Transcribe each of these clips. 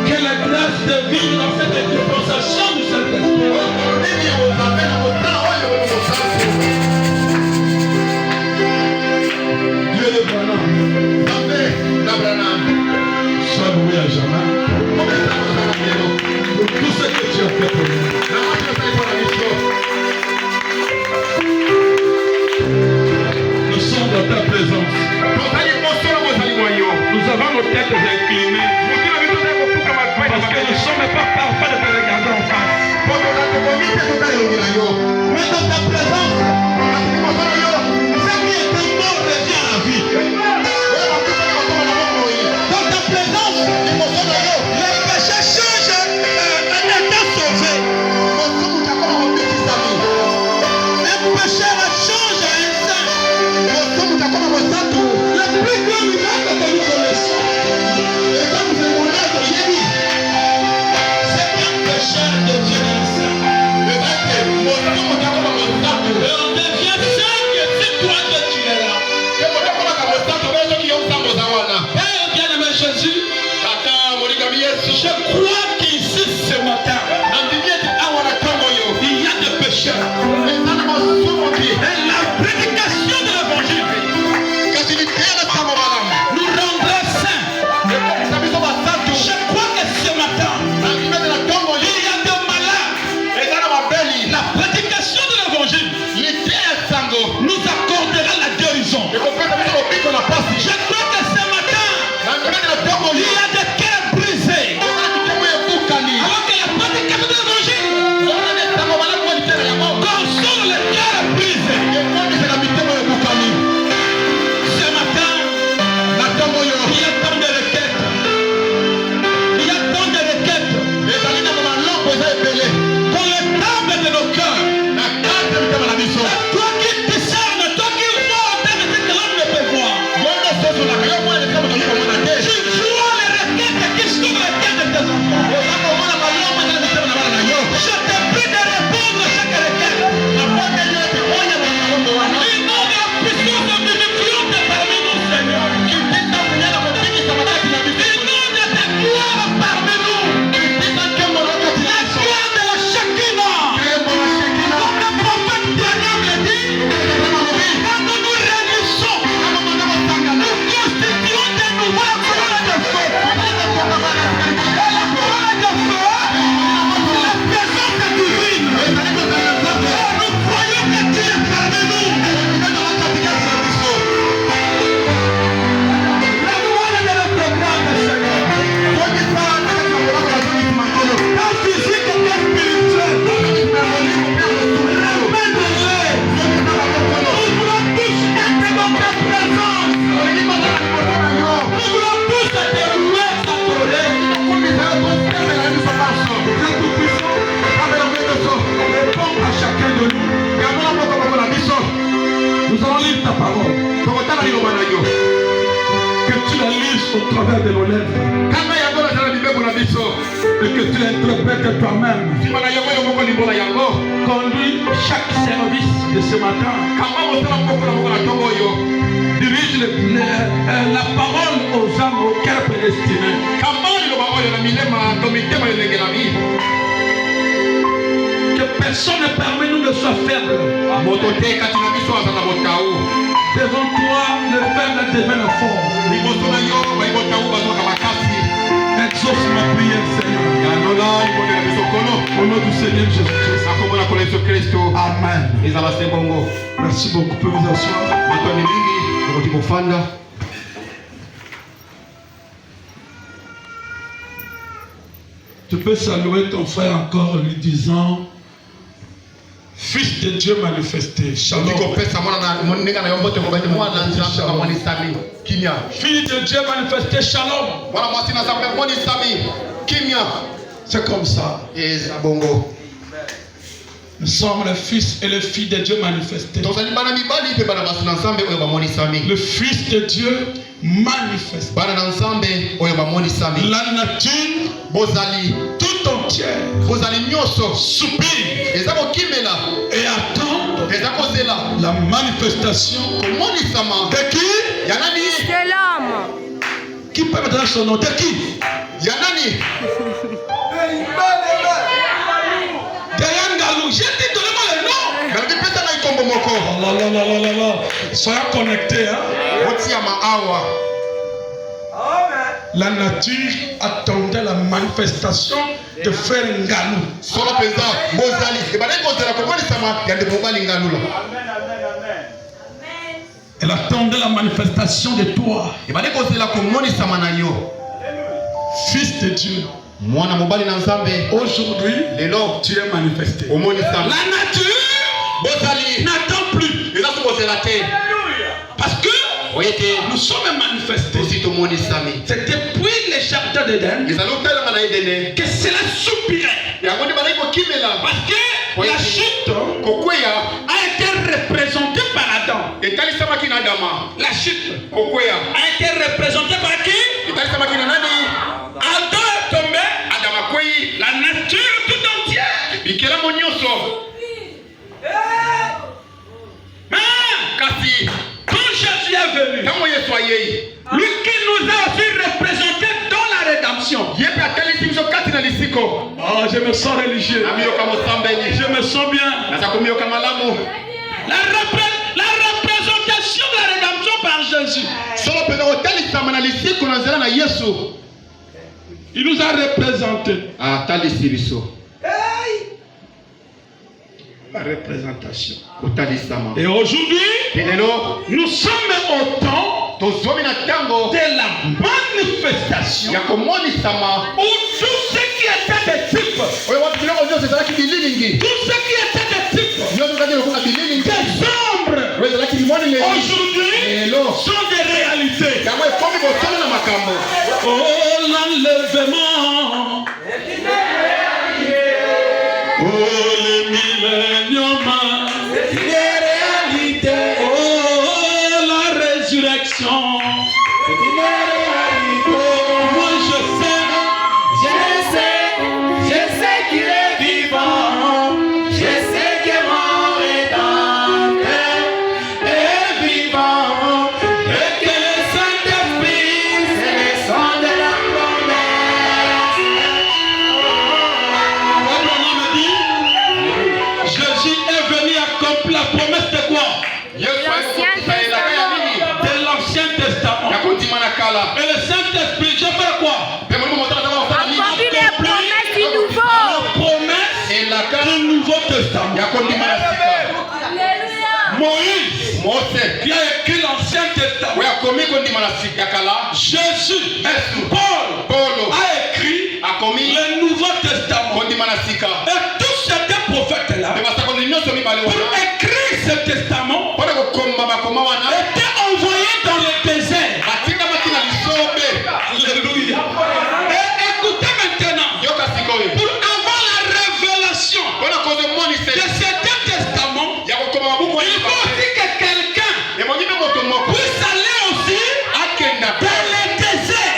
Que la grâce de au travers de nos lèvres. Et que tu interprètes toi-même. Conduis chaque service de ce matin. Dirige la parole aux âmes, au cœur prédestiné. Que personne parmi nous ne soit faible. Devant toi, le faible devienne fort. Exauce ma prière, Seigneur. Au nom du Seigneur Jésus-Christ. Amen. Merci beaucoup. Vous pouvez vous asseoir. Tu peux saluer ton frère encore en lui disant: Fils de Dieu manifesté. Shalom. Fils de Dieu manifesté. Shalom. C'est comme ça. Nous sommes le fils et le fils de Dieu manifesté. Le fils de Dieu manifesté. La nature tout entière soupire et attend la manifestation de qui? De l'homme. Qui peut me donner son nom? De qui? J'ai dit, donnez-moi le nom. Soyez connectés. Hein? La nature attendait la manifestation de frère Ngalou. Elle attendait la manifestation de toi, fils de Dieu. Aujourd'hui, tu es manifesté. La nature n'attend plus. Parce que nous sommes manifestés. C'est depuis le jardin d'Éden que cela soupirait. Parce que la chute a été représentée par Adam. La chute a été représentée par qui? Adam est tombé. La nature tout entière. Quand Jésus est venu, lui qui nous a aussi représentés dans la rédemption. Oh, je me sens religieux. Je me sens bien. La représentation de la rédemption par Jésus. Il nous a représentés. La représentation. Et aujourd'hui, nous sommes au temps de la manifestation où tout ce qui était des types, tout ce qui était des types, des ombres, aujourd'hui sont des réalités. Oh, l'enlèvement. Oh, le millénium. C'est une réalité. Oh, la résurrection. C'est une réalité. Moi je sais qu'il est vivant. Je sais que mon Rédempteur est vivant. Et que le Saint-Esprit, c'est le son de la promesse. Jésus est venu accomplir la promesse de quoi? De l'Ancien Testament. Et le Saint-Esprit, je fais quoi? Accomplir les promesses du Nouveau. La promesse du Nouveau Testament. Moïse, qui a écrit l'Ancien Testament. Jésus, Paul a écrit le Nouveau Testament. Et tous ces prophètes-là, pour écrire ce testament, étaient envoyés dans le désert. Alléluia. Et écoutez maintenant, pour avoir la révélation de ce testament, il faut aussi que quelqu'un puisse aller aussi dans le désert.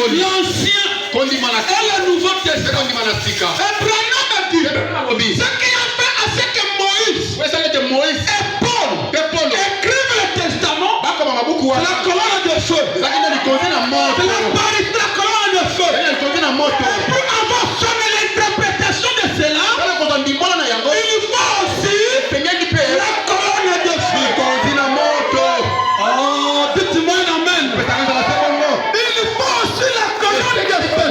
l'ancien et le Nouveau Testament. Et Branham dit, ce qui a fait à ce que Moïse et Paul écrivent le testament, c'est la colonne de feu. C'est la colonne de feu. Et pour avoir sonné l'interprétation de cela, il faut aussi la colonne de feu. Oh, dites-moi amen. Il faut aussi la colonne de feu.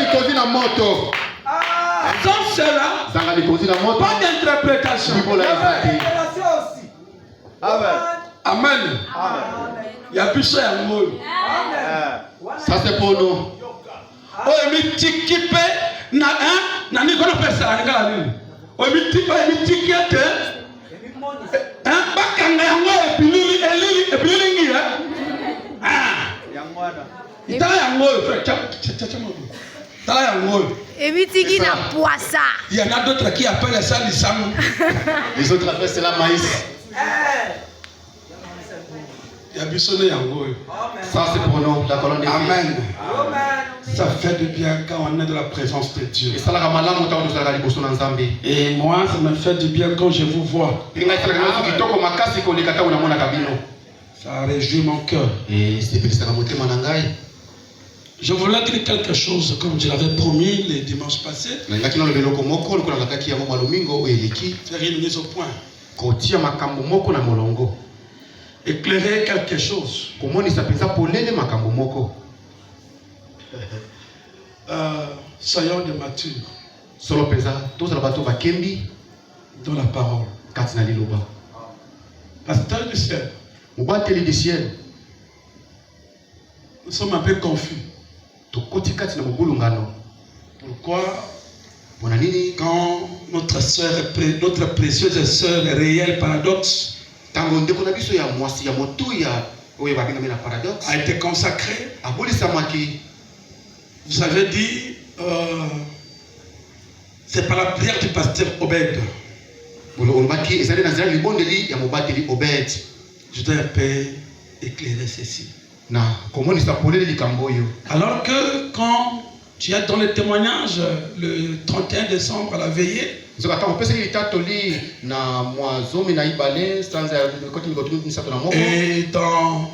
Sans cela, pas d'interprétation. Amen. Il y a plus ça à moi. Ça c'est pour nous. Oh, mais tikipe na na ni kono pesa ngala ni. Oh, mais tikipe bakanga yango epilili ngi itala yango tala yango. Emitiki na poissa. Il y en a d'autres qui appellent ça l'isam. Les autres appellent cela maïs. Il y a bisonné yango. Ça c'est pour nous, la colonne de Dieu. Amen. Ça fait du bien quand on est dans la présence de Dieu. Et moi, ça me fait du bien quand je vous vois. Ça réjouit mon cœur. Je voulais dire quelque chose comme je l'avais promis les dimanches passés. Faire une mise au point. Éclairer quelque chose. Soyons de mature dans la parole. Pasteur du ciel, nous sommes un peu confus. Pourquoi quand notre précieuse sœur réelle paradoxe a été consacrée, vous avez dit c'est par la prière du pasteur Obed. Je dois un peu éclairer ceci. Alors que quand tu es dans le témoignage le 31 décembre à la veillée, et dans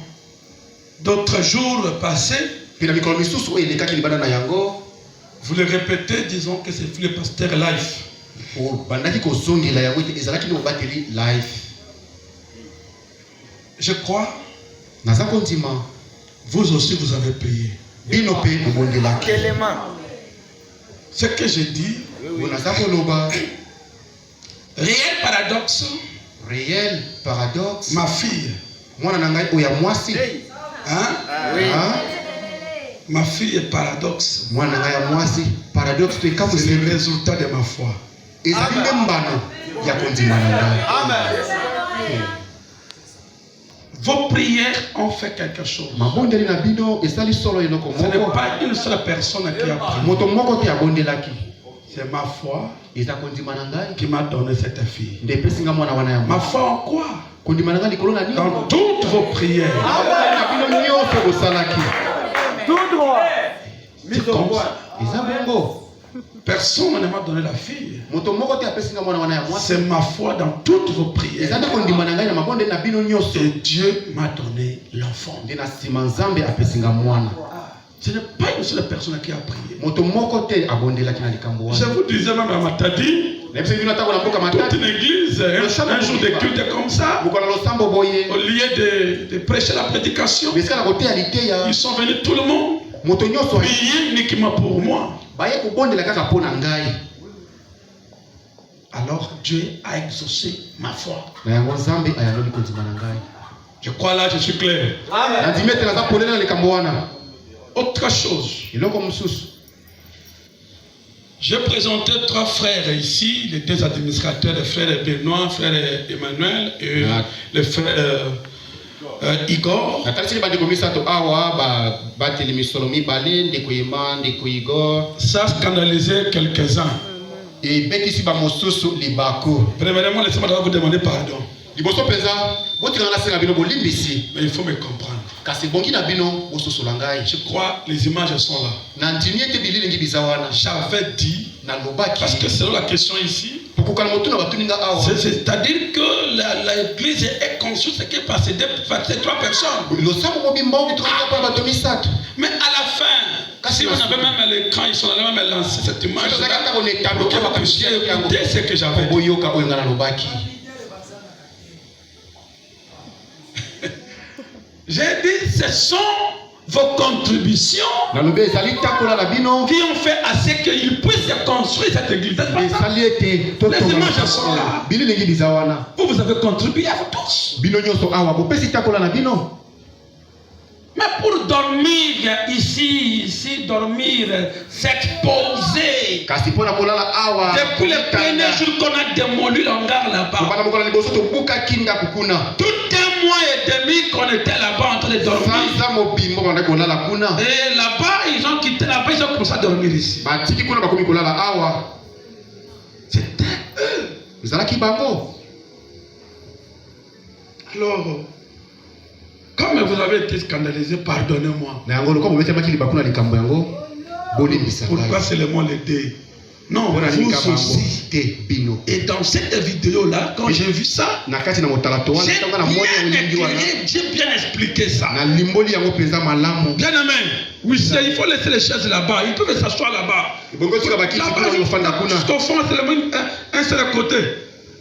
d'autres jours passés, vous le répétez, disons que c'est le pasteur Life. Je crois, vous aussi vous avez payé. Ce que je dis, réel paradoxe, ma fille, ma fille est paradoxe. C'est le résultat de ma foi. Vos prières ont fait quelque chose. Ce n'est pas une seule personne qui a prié. C'est ma foi qui m'a donné cette fille. Ma foi en quoi? Dans toutes vos prières. Tout droit. Personne ne m'a donné la fille. C'est ma foi dans toutes vos prières. Et Dieu m'a donné l'enfant. Ce n'est pas une seule personne qui a prié. Je vous disais même à Matadi, toute une église, un jour de culte comme ça, au lieu de prêcher la prédication, ils sont venus tout le monde prier uniquement pour moi. Alors Dieu a exaucé ma foi. Je crois là, je suis clair. Autre chose. J'ai présenté 3 frères ici, les 2 administrateurs, le frère Benoît, le frère Emmanuel et le frère Igor. Ça a scandalisé quelques-uns. Premièrement, laissez-moi vous demander pardon. Mais il faut me comprendre. Je crois les images elles sont là. J'avais dit, parce que selon la question ici, c'est-à-dire que l'église est construite c'est que par ces 3 personnes. Mais à la fin, si on avait même l'écran, ils sont allés même lancer cette image là, pour que vous puissiez écouter ce que j'avais dit. J'ai dit, ce sont vos contributions qui ont fait à ce qu'ils puissent construire cette église. Les images sont là. Vous avez contribué à vous tous. Mais pour dormir ici, dormir, s'exposer. Depuis le premier jour qu'on a démoli l'hangar là-bas. Tout un mois et demi qu'on était là-bas en train de dormir. Et là-bas, ils ont quitté là-bas, ils ont commencé à dormir ici. C'était eux. Alors, comme vous avez été scandalisé, pardonnez-moi. Pourquoi seulement les deux? Non, vous aussi. Et dans cette vidéo-là, quand j'ai vu ça, j'ai bien expliqué ça. Bien aimé, oui, il faut laisser les chaises là-bas. Ils peuvent s'asseoir là-bas. Jusqu'au fond, c'est un seul côté.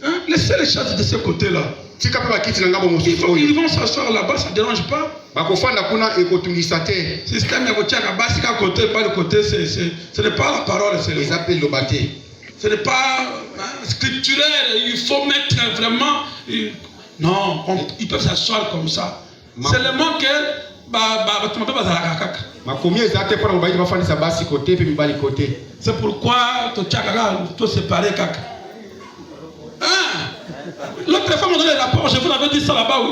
Hein? Laissez les chaises de ce côté-là. Ils vont s'asseoir là-bas, ça ne dérange pas. Système de côté, pas le côté, ce n'est pas la parole. Ce n'est pas scripturaire, il faut mettre vraiment. Non, ils peuvent s'asseoir comme ça. Seulement que tu m'appelles c'est pourquoi tu as séparé caca. L'autre femme m'a donné le rapport, je vous l'avais dit ça là-bas, oui.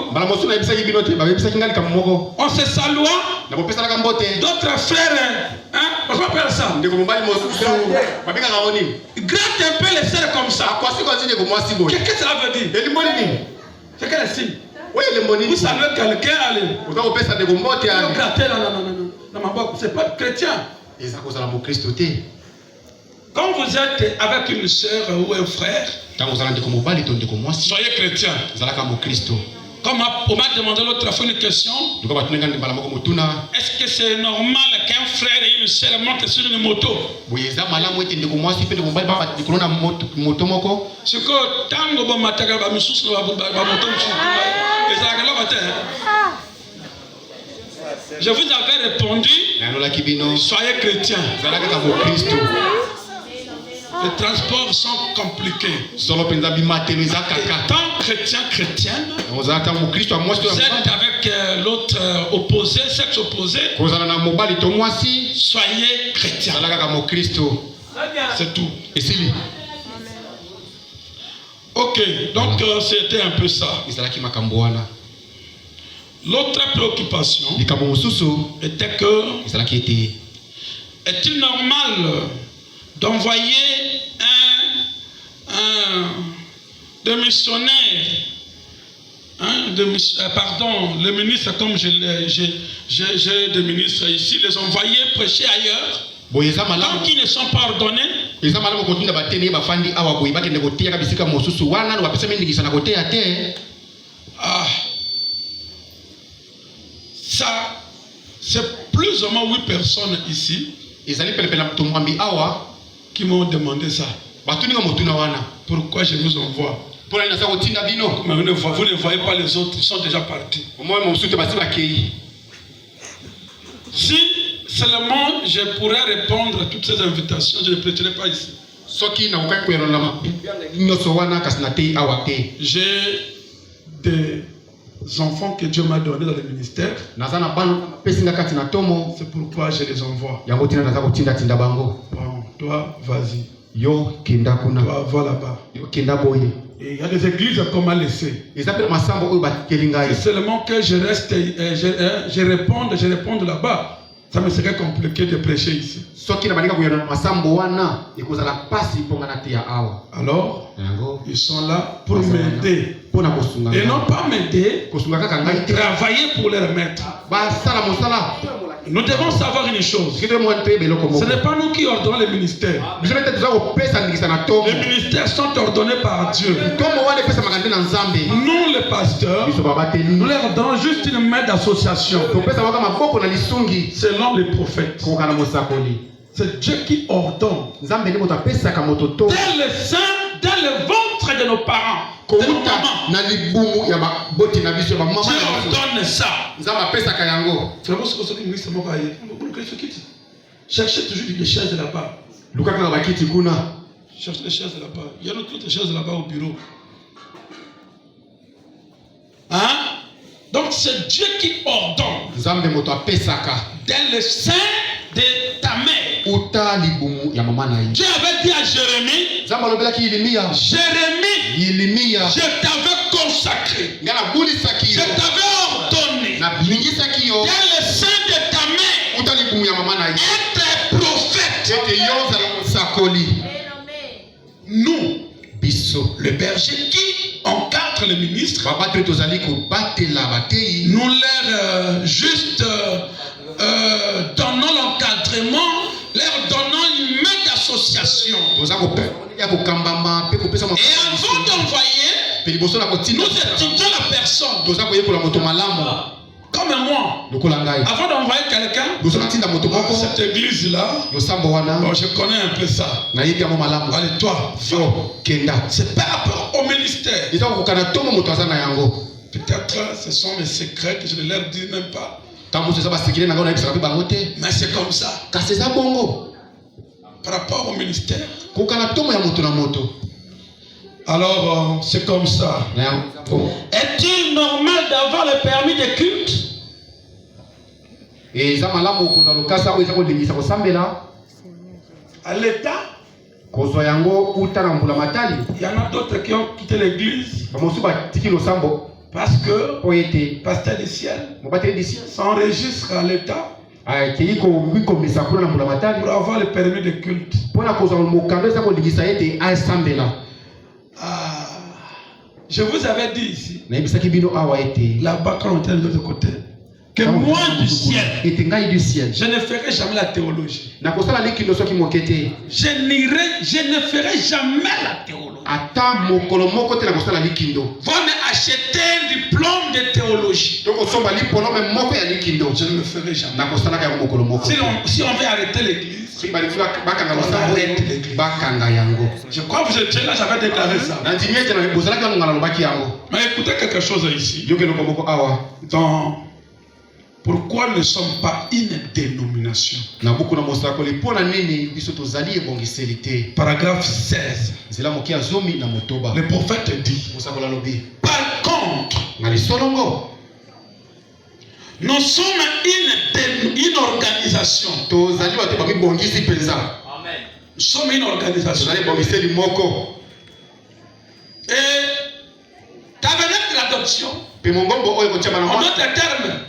On se salua. D'autres frères, hein, on va faire ça. Gratte un peu les sœurs comme ça. Qu'est-ce que cela veut dire? C'est quel signe? Vous saluez quelqu'un, allez. Vous grattez là, non, c'est pas chrétien. Quand vous êtes avec une sœur ou un frère, soyez chrétien. Comme on m'a demandé l'autre fois une question, est-ce que c'est normal qu'un frère et une sœur montent sur une moto? C'est que tant que vous m'attaquez, vous me souciez de la moto. Je vous avais répondu, soyez chrétien. Les transports sont compliqués. Tant chrétienne, vous êtes avec l'autre opposé, sexe opposé, soyez chrétien. C'est tout. Ok, donc c'était un peu ça. L'autre préoccupation était que est-il normal d'envoyer des missionnaires, le ministre, comme j'ai des ministres ici, les envoyer prêcher ailleurs, tant qu'ils ne sont pas ordonnés. Ça, c'est plus ou moins 8 personnes ici qui m'ont demandé ça. Pourquoi je vous envoie? Mais vous ne voyez pas les autres, ils sont déjà partis. Si seulement je pourrais répondre à toutes ces invitations, je ne prêterai pas ici. J'ai des enfants que Dieu m'a donnés dans le ministère. C'est pourquoi je les envoie. Bon, toi, vas-y. Toi, va là-bas. Et il y a des églises qu'on m'a laissées. C'est seulement que je reste, je réponds là-bas. Ça me serait compliqué de prêcher ici. Alors, ils sont là pour m'aider, et non pas m'aider, travailler pour leur maître. Nous devons savoir une chose. Ce n'est pas nous qui ordonnons les ministères. Les ministères sont ordonnés par Dieu. Nous, les pasteurs, nous leur donnons juste une main d'association selon les prophètes. C'est Dieu qui ordonne. Dès le sein, dans le ventre de nos parents, de nos mamans, Dieu ordonne ça. Cherchez toujours des chaises là-bas. Cherchez les chaises là-bas. Il y a d'autres chaises là-bas au bureau. Hein? Donc c'est Dieu qui ordonne. Dans le sein de ta mère. Dieu avait dit à Jérémie, Jérémie, je t'avais consacré, je t'avais ordonné, dans le sein de ta mère, être prophète. Nous, le berger qui encadre les ministres, nous leur juste donnons l'encadrement, leur donnons une main d'association. Et avant d'envoyer, nous étudions la personne. Comme moi, avant d'envoyer quelqu'un, cette église-là, bon, je connais un peu ça. Allez, toi, c'est par rapport au ministère. Peut-être ce sont mes secrets que je ne leur dis même pas. Mais c'est comme ça. Par rapport au ministère. Alors, c'est comme ça. Est-il normal d'avoir le permis de culte? À l'état, il y en a d'autres qui ont quitté l'église parce que pasteur du ciel s'enregistre à l'état pour avoir le permis de culte. Je vous avais dit ici, là-bas quand on était de l'autre côté, que moi du ciel, je ne ferai jamais la théologie. Je ne ferai jamais la théologie. Va me acheter un diplôme de théologie. Je ne le ferai jamais. Si on veut arrêter l'église, on arrête l'église. Je crois que vous étiez là, j'avais déclaré ça. Mais écoutez quelque chose ici. Pourquoi nous ne sommes pas une dénomination? Paragraphe 16. Le prophète dit, par contre, nous sommes une organisation. Nous sommes une organisation. Et tabernacle de l'adoption, en d'autres termes,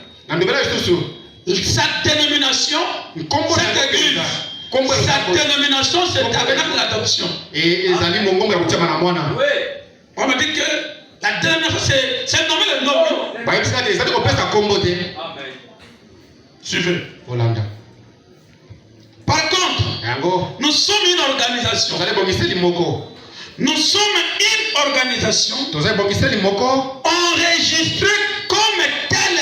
sa dénomination, cette église, sa dénomination, c'est tabernacle de l'adoption. On me dit que la dénomination, c'est nommer le nom. Suivez. Par contre, nous sommes une organisation. Nous sommes une organisation enregistrée comme telle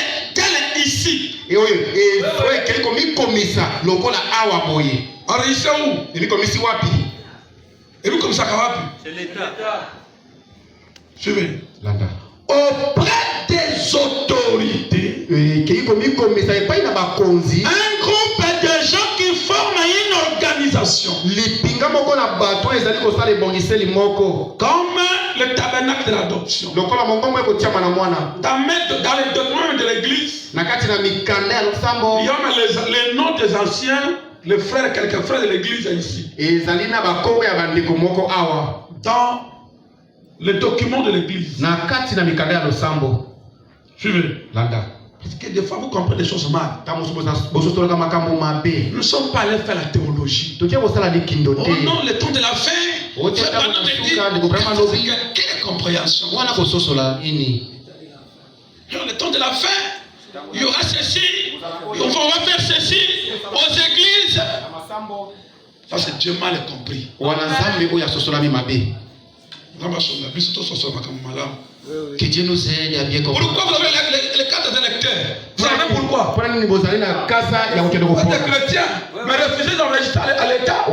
ici. Enregistrée où? C'est l'État. Suivez. Auprès des autorités, un groupe de gens qui forment une organisation comme le tabernacle de l'adoption. Dans les documents de l'église, il y a les noms des anciens, les frères, quelques frères de l'église ici. Dans les documents de l'église. Suivez. Parce que des fois vous comprenez des choses mal. Nous ne sommes pas allés faire la théologie. Oh non, le temps de la fin, Quelle compréhension? Dans le temps de la fin, il y aura ceci, on va faire ceci aux églises. Ça, c'est Dieu mal compris. Que Dieu nous aide à bien comprendre. Pourquoi vous avez les cartes des électeurs? Vous savez pourquoi? Vous êtes chrétien, mais refusez d'enregistrer à l'État.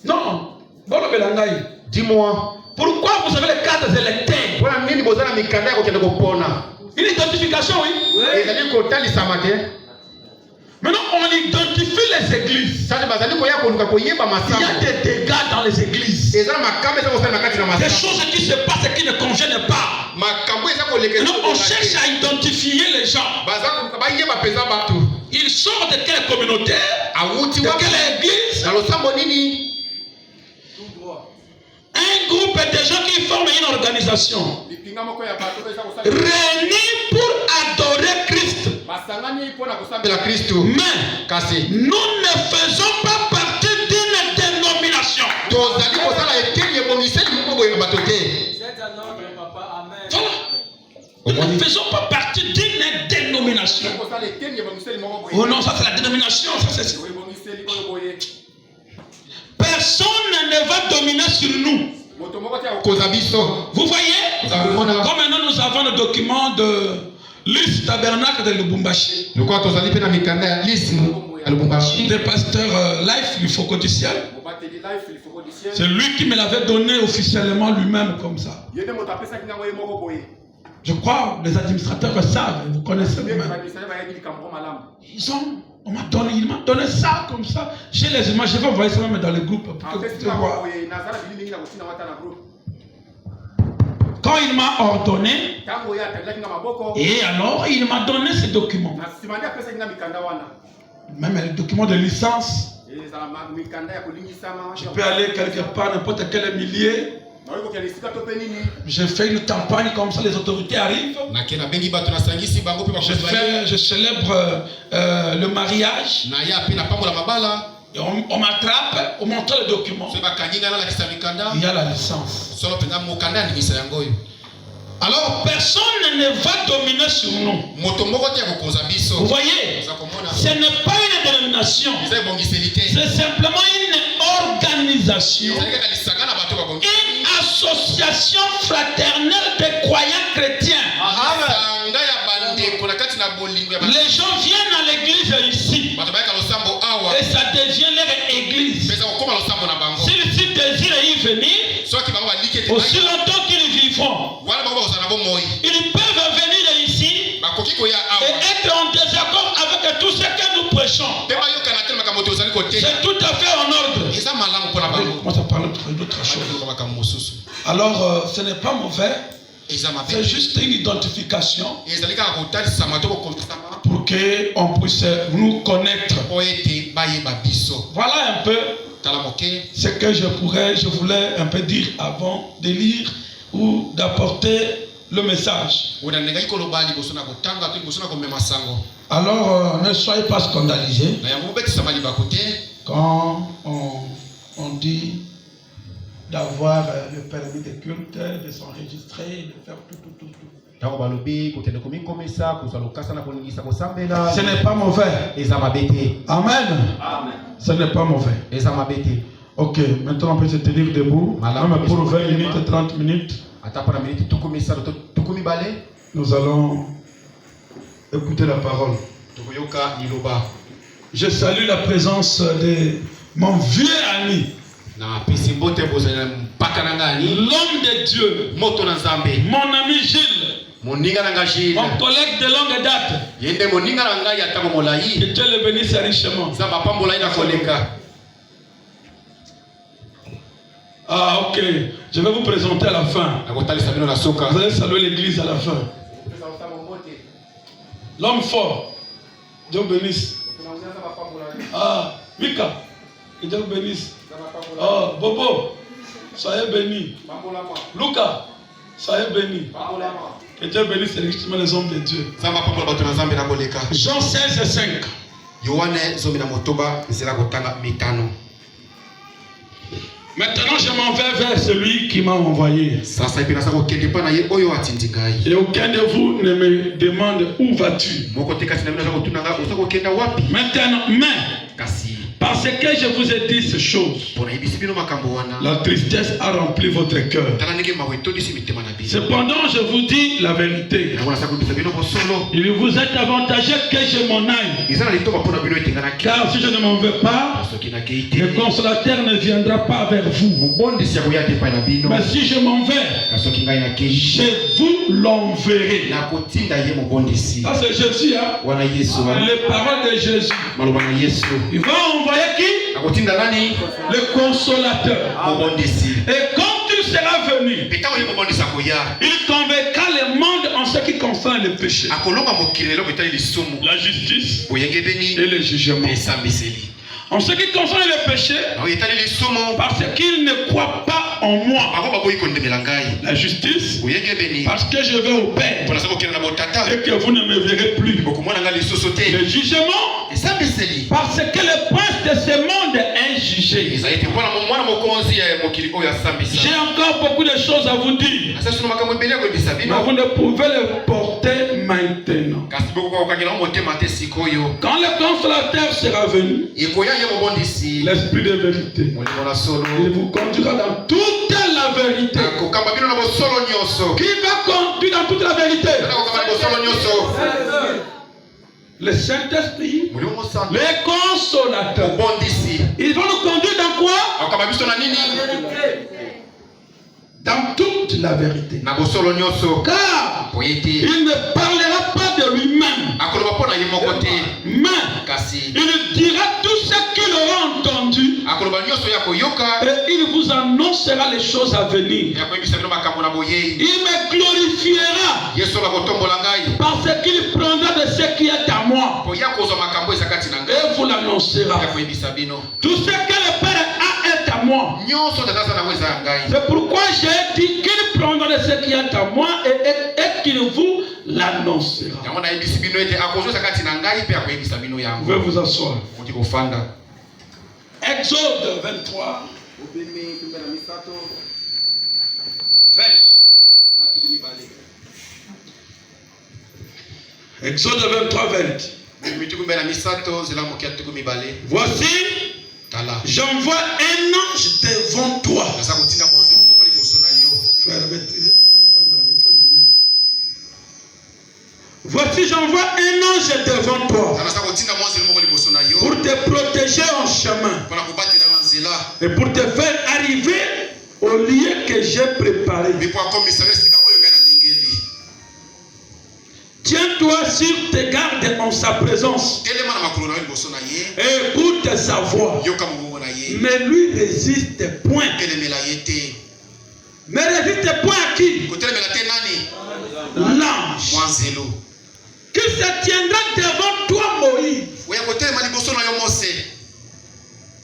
Non, dis-moi. Pourquoi vous avez les cartes des électeurs? Une identification, oui. Maintenant, on identifie les églises. Il y a des dégâts dans les églises. Des choses qui se passent et qui ne conviennent pas. Maintenant, on cherche à identifier les gens. Ils sont de quelle communauté? De quelle église? Un groupe de gens qui forment une organisation réunis pour adorer Christ. Mais nous ne faisons pas partie d'une dénomination. Voilà. Nous ne faisons pas partie d'une dénomination. Oh non, ça c'est la dénomination. Ça, c'est... Personne ne va dominer sur nous. Vous voyez? Comme maintenant nous avons le document de Lys Tabernacle de Lubumbashi. Le pasteur Life Lifoko du ciel. C'est lui qui me l'avait donné officiellement lui-même comme ça. Je crois les administrateurs savent, vous connaissez vous-même. Il m'a donné ça comme ça. J'ai les images, je vais envoyer ça même dans les groupes pour que vous puissiez voir. Quand il m'a ordonné, et alors il m'a donné ces documents. Même les documents de licence. Je peux aller quelque part, n'importe quel millier. Je fais une campagne comme ça, les autorités arrivent. Je célèbre le mariage. Et on m'attrape, on montre le document. Il y a la licence. Alors personne ne va dominer sur nous. Vous voyez, ce n'est pas une dénomination. C'est simplement une organisation. Une association fraternelle de croyants chrétiens. Les gens viennent à l'église ici. Et ça devient leur église. S'ils désirent y venir, aussi longtemps qu'ils vivront, ils peuvent venir ici et être en désaccord avec tout ce que nous prêchons. C'est tout à fait en ordre. Moi, ça parle d'autre chose. Alors, ce n'est pas mauvais. C'est juste une identification pour qu'on puisse nous connaître. Voilà un peu ce que je voulais un peu dire avant de lire ou d'apporter le message. Alors, ne soyez pas scandalisés quand on dit d'avoir le permis de culte, de s'enregistrer, de faire tout. Ce n'est pas mauvais. Amen. Ce n'est pas mauvais. Ok, maintenant on peut se tenir debout. Même pour 20 minutes, 30 minutes. Nous allons écouter la parole. Je salue la présence de mon vieux ami. L'homme de Dieu, mon ami Gilles, mon collègue de longue date, que Dieu le bénisse richement. Ah, ok, je vais vous présenter à la fin. Vous allez saluer l'église à la fin. L'homme fort, Dieu bénisse. Ah, Mika, que Dieu bénisse. Oh, Bobo, soyez bénis. Luca, soyez bénis. Que Dieu bénisse richement les hommes de Dieu. Jean 16:5. Maintenant, je m'en vais vers celui qui m'a envoyé. Et aucun de vous ne me demande où vas-tu. Maintenant, mais parce que je vous ai dit ces choses, la tristesse a rempli votre cœur. Cependant, je vous dis la vérité. Il vous est avantageux que je m'en aille. Car si je ne m'en vais pas, le consolateur ne viendra pas vers vous. Mais si je m'en vais, je vous l'enverrai. Ça c'est Jésus, hein? Les paroles de Jésus. Il va envoyer qui? Le consolateur. Et quand il sera venu, il convaincra le monde en ce qui concerne le péché, la justice et le jugement. En ce qui concerne le péché, parce qu'il ne croit pas en moi. La justice, parce que je vais au Père et que vous ne me verrez plus. Le jugement, parce que le prince de ce monde est jugé. J'ai encore beaucoup de choses à vous dire, mais vous ne pouvez le porter maintenant. Quand le consolateur sera venu, l'esprit de vérité, il vous conduira dans toute la vérité. Qui va conduire dans toute la vérité? Le Saint-Esprit, le consolateur. Ils vont nous conduire dans quoi? Dans toute la vérité. Car il ne parlera pas de lui-même, mais il dira tout ce qu'il aura entendu et il vous annoncera les choses à venir. Il me glorifiera parce qu'il prendra de ce qui est à moi et vous l'annoncera. Tout ce que le Père a est à moi. C'est pourquoi j'ai dit qu'il prendra de ce qui est à moi et qu'il vous l'annoncera. Vous pouvez vous asseoir. Exode 23. 20. Exode 23, 20. Voici, j'envoie un ange devant toi. Voici, j'envoie un ange devant toi pour te protéger en chemin et pour te faire arriver au lieu que j'ai préparé. Tiens-toi sur tes gardes en sa présence et écoute sa voix. Ne lui résiste point. Ne résiste point à qui? L'ange qui se tiendra devant toi, Moïse.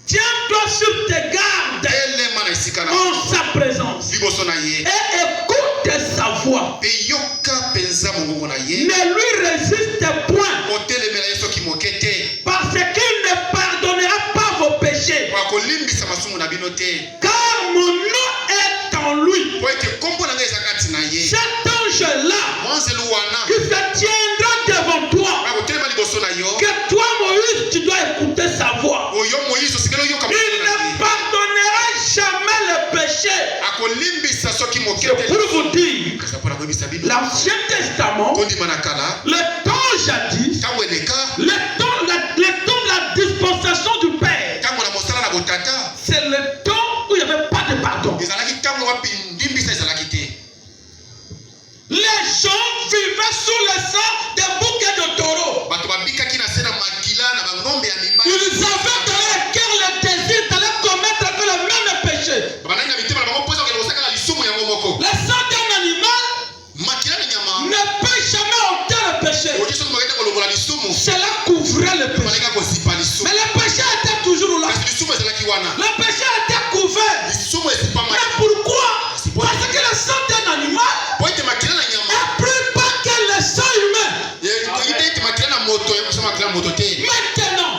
Tiens-toi sur tes gardes en sa présence et écoute sa voix. Ne lui résiste point, parce qu'il ne pardonnera pas vos péchés, car mon nom est en lui. Cet ange-là qui se tiendra devant toi, que toi, Moïse, tu dois écouter sa voix. Il ne pardonnera jamais le péché. C'est pour vous dire, l'Ancien Testament, le temps jadis, le temps de la dispensation du Père, c'est le temps où il n'y avait pas de pardon. Les gens vivaient sous le sang des bouquets de taureaux. Ils avaient dans leur cœur le désir d'aller commettre le même péché. Le sang d'un animal ne peut jamais ôter le péché. Cela couvrait le péché. Mais le péché était toujours là. Le péché était couvert. Mais pourquoi? Parce que le sang d'un animal est plus bas que le sang humain. Maintenant,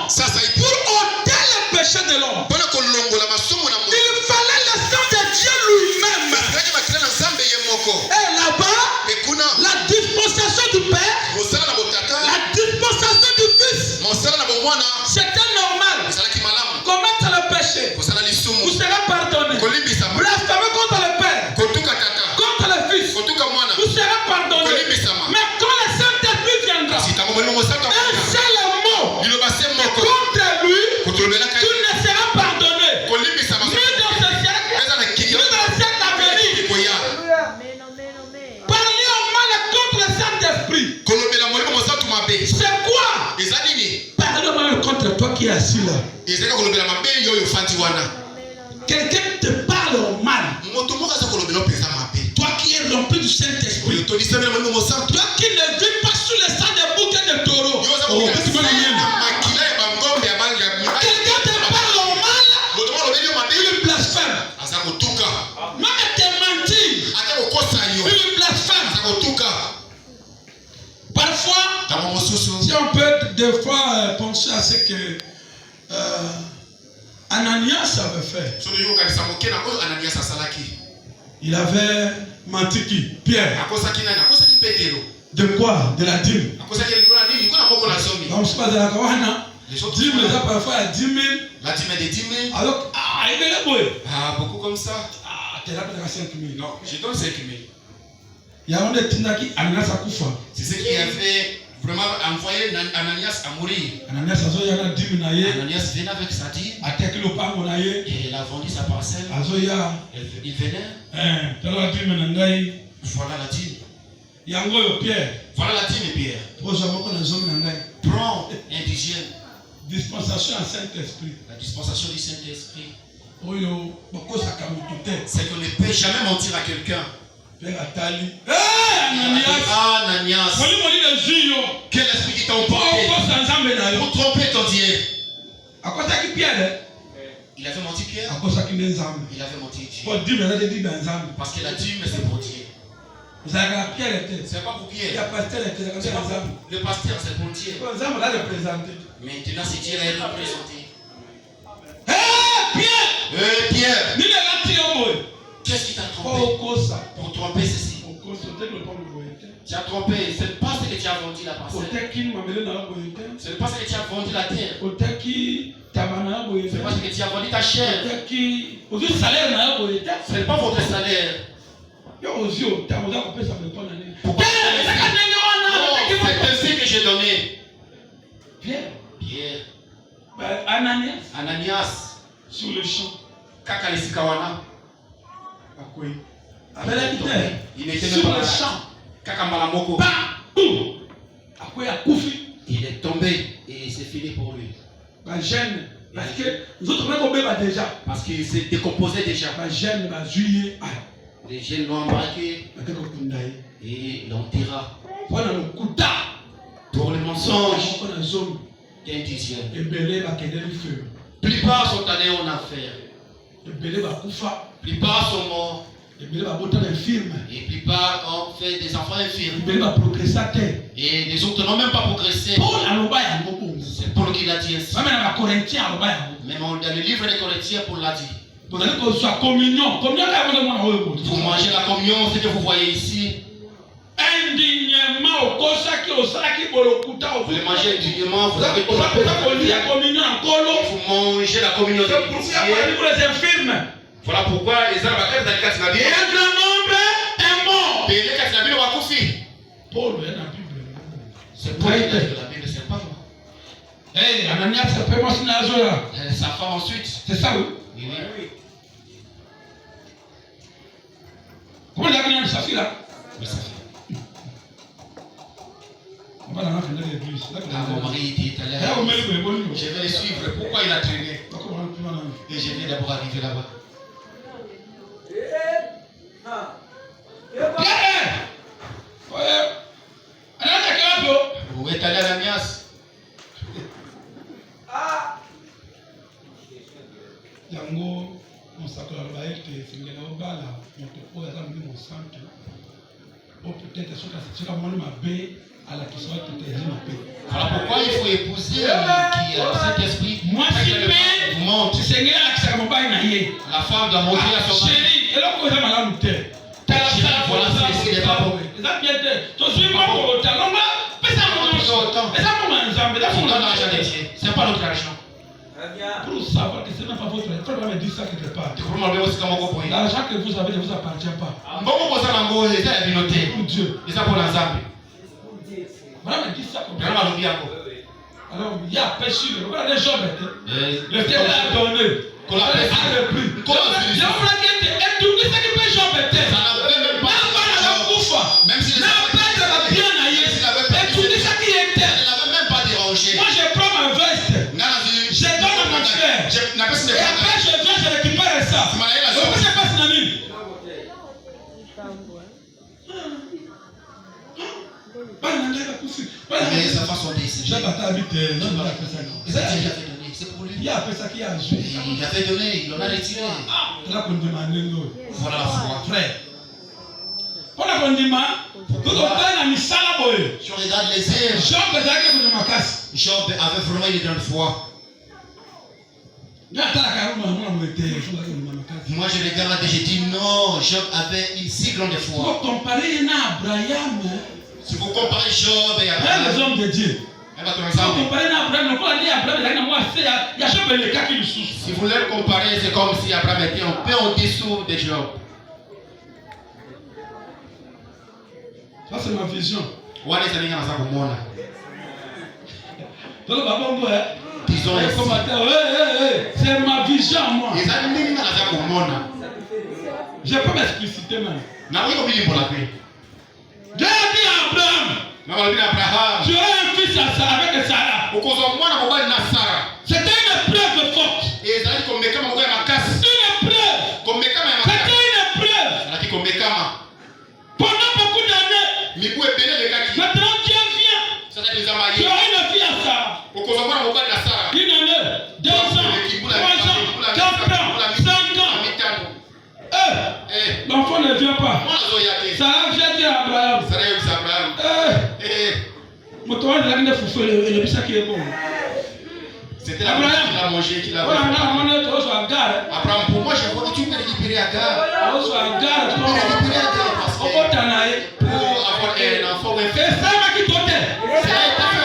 C'était normal. Commettre le péché, vous serez pardonné. Blasphémer contre le Père, contre le Fils, vous serez pardonné. Mais quand le Saint-Esprit viendra, un seul mot contre lui, tu ne seras pardonné. Ni dans ce siècle, ni dans le siècle à venir. Parler en mal contre le Saint-Esprit. C'est quoi? Parler en mal contre toi qui es assis là. Quelqu'un te parle en mal. Toi qui es rempli du Saint-Esprit. Toi qui ne vis pas sous le sang des boucs et des taureaux. Quelqu'un te parle en mal. Il blasphème. Même te mentir. Il blasphème. Parfois, si on peut des fois penser à ce que Ananias avait fait. Il avait menti qui? Pierre. De quoi? De la dîme. On se passe à la Kawana. Dîme, ça parfois à 10 000. La dîme est de 10 000. Alors, il est là, boy. Beaucoup comme ça. T'es là pour 5 000. Non, je donne 5 000. Il y a un des Tindaki, Ananias a Koufa. C'est ce qui avait vraiment envoyé Ananias à mourir. Ananias a zoya na dîme na ye. Ananias venait avec sa dîme. Attaque le pango na ye. Et il a vendu sa parcelle. Azoya. Il venait. Tala dîme na ngai. Voilà la dîme. Yango yo Pierre. Voilà la dîme Pierre. Prends indigène. Dispensation à Saint-Esprit. La dispensation du Saint-Esprit. C'est qu'on ne peut jamais mentir à quelqu'un. Père Atali. Ananias. Quel esprit qui t'a emporté pour tromper ton Dieu? Il avait menti Pierre. Il avait menti Dieu. Parce que la dîme c'est pour Dieu. C'est pas pour Pierre. Le pasteur c'est pour Dieu. Maintenant c'est Dieu qui est représenté. Pierre. Qu'est-ce qui t'a trompé pour tromper ceci? Tu as trompé. Ce n'est pas ce que tu as vendu la parcelle. Ce n'est pas ce que tu as vendu la terre. Ce n'est pas ce que tu as vendu ta chair. Ce n'est pas votre salaire. Pourquoi? C'est ainsi que j'ai donné. Pierre. Ananias. Sur le champ. Kaka les Sikawana. Il était sur le champ. Kaka Malamoko. Il est tombé et c'est fini pour lui. Parce que nous autres déjà. Parce qu'il s'est décomposé déjà. Les jeunes l'ont embarqué et l'enterra. Pour le mensonge d'un dixième. Plupart sont allés en affaires. Plupart sont morts. Et plupart ont fait des enfants infirmes. Et les autres n'ont même pas progressé. C'est Paul qui l'a dit ainsi. Même dans le livre des Corinthiens, Paul l'a dit. Pour manger la communion, c'est que vous voyez ici. Indignement, vous le mangez indignement, vous avez tout la vous mangez la communion. Voilà pourquoi les arbres à dans les cas et un grand nombre est mort. Et les cas de la Bible va couper. Paul est dans la Bible. C'est Paul qui est dans la Bible, c'est pas moi. Ananias, ça peut mentionner la joie. Sa femme ensuite. C'est ça, oui? Oui. Comment il a sa fille là? Oui, sa fille. Mon mari était allé. Je vais les suivre. Pourquoi il a traîné? Et je viens d'abord arriver là-bas. Vous êtes allé à Ananias? Yango, on s'accorde à être c'est au bala, on te pose à mon centre. Ou peut-être sur la monnaie ma baie à la question de te dire ma paix. Voilà pourquoi il faut épouser qui a cet esprit. Moi, si vous monte, Seigneur, la femme doit montrer à son mari. Chérie, et là, vous avez malade ou t'es? Voilà, c'est des papas. C'est pas notre argent. Pour savoir que ce n'est pas votre argent, il faut me dire ça quelque part. L'argent que vous avez ne vous appartient pas. Pour Dieu. Voilà, me dit ça comme ça. Alors, il y a péché. Voilà les gens. Le Dieu l'a donné. Qu'on a repris. Même s'il même pas dérangé. Moi je prends ma veste. Je donne à mon frère. Et après je viens, je récupère ça. Comment ça passe la nuit? Mais sa façon d'essayer. C'est pour lui. Il a fait ça qui a joué. Il avait donné, il en a retiré. Voilà la foi. Frère. Si on regarde les airs, Job avait vraiment une grande foi. Moi je regarde et je dis non, Job avait une si grande foi. Si vous comparez Job et Abraham, les hommes de Dieu. Si vous les comparez, c'est comme si Abraham était un peu en dessous de Job. Ça c'est ma vision. Disons c'est ma vision moi. Je peux m'expliciter même. Dieu a dit à Abraham, tu as un fils avec Sarah. C'était une preuve forte. Une preuve. C'était une preuve. Pendant beaucoup d'années. Maintenant Dieu vient. Tu as une fille à Sarah. Une année, 2 ans, 3 ans, 4 ans, 5 ans. L'enfant ne vient pas. Sarah vient dire à Abraham. C'était Abraham qui l'a mangé, qui l'a mangé. Abraham, pour moi, je vois que tu peux récupérer Agar. Tu peux récupérer Agar parce que pour avoir un enfant, c'est fait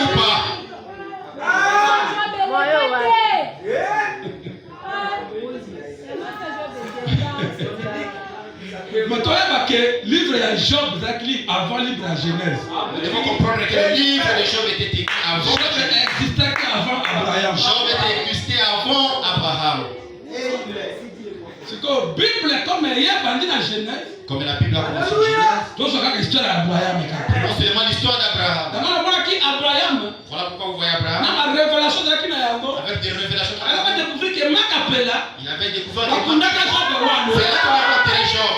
ou pas? Livre de Job avant livre de Genèse. Nous devons comprendre que le livre de Job était écrit avant. Job existait avant Abraham. Job était existé avant Abraham. C'est que la Bible comme il y a bandit dans Genèse. Comme la Bible a commencé en Genèse. Donc c'est l'histoire d'Abraham. Non seulement l'histoire d'Abraham. Voilà pourquoi vous voyez Abraham. Avec des révélations. Il avait découvert que c'est là qu'on a rencontré Job.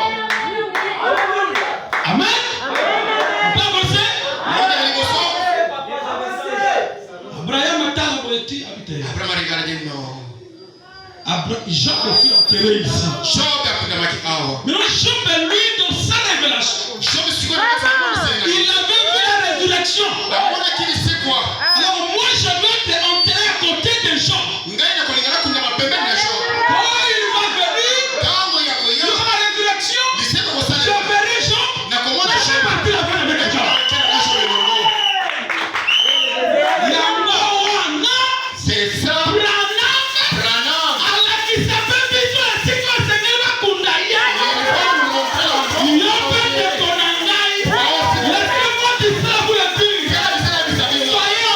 Amen. Abraham a regardé non. Job est enterré ici. Job mais Job lui dans sa révélation. Il avait vu la résurrection. Alors moi je vais te enterrer à côté de Job. Quand il va venir, il y aura la résurrection. Je verrai Job. Je vais partir avec Job. C'est ça. Soyez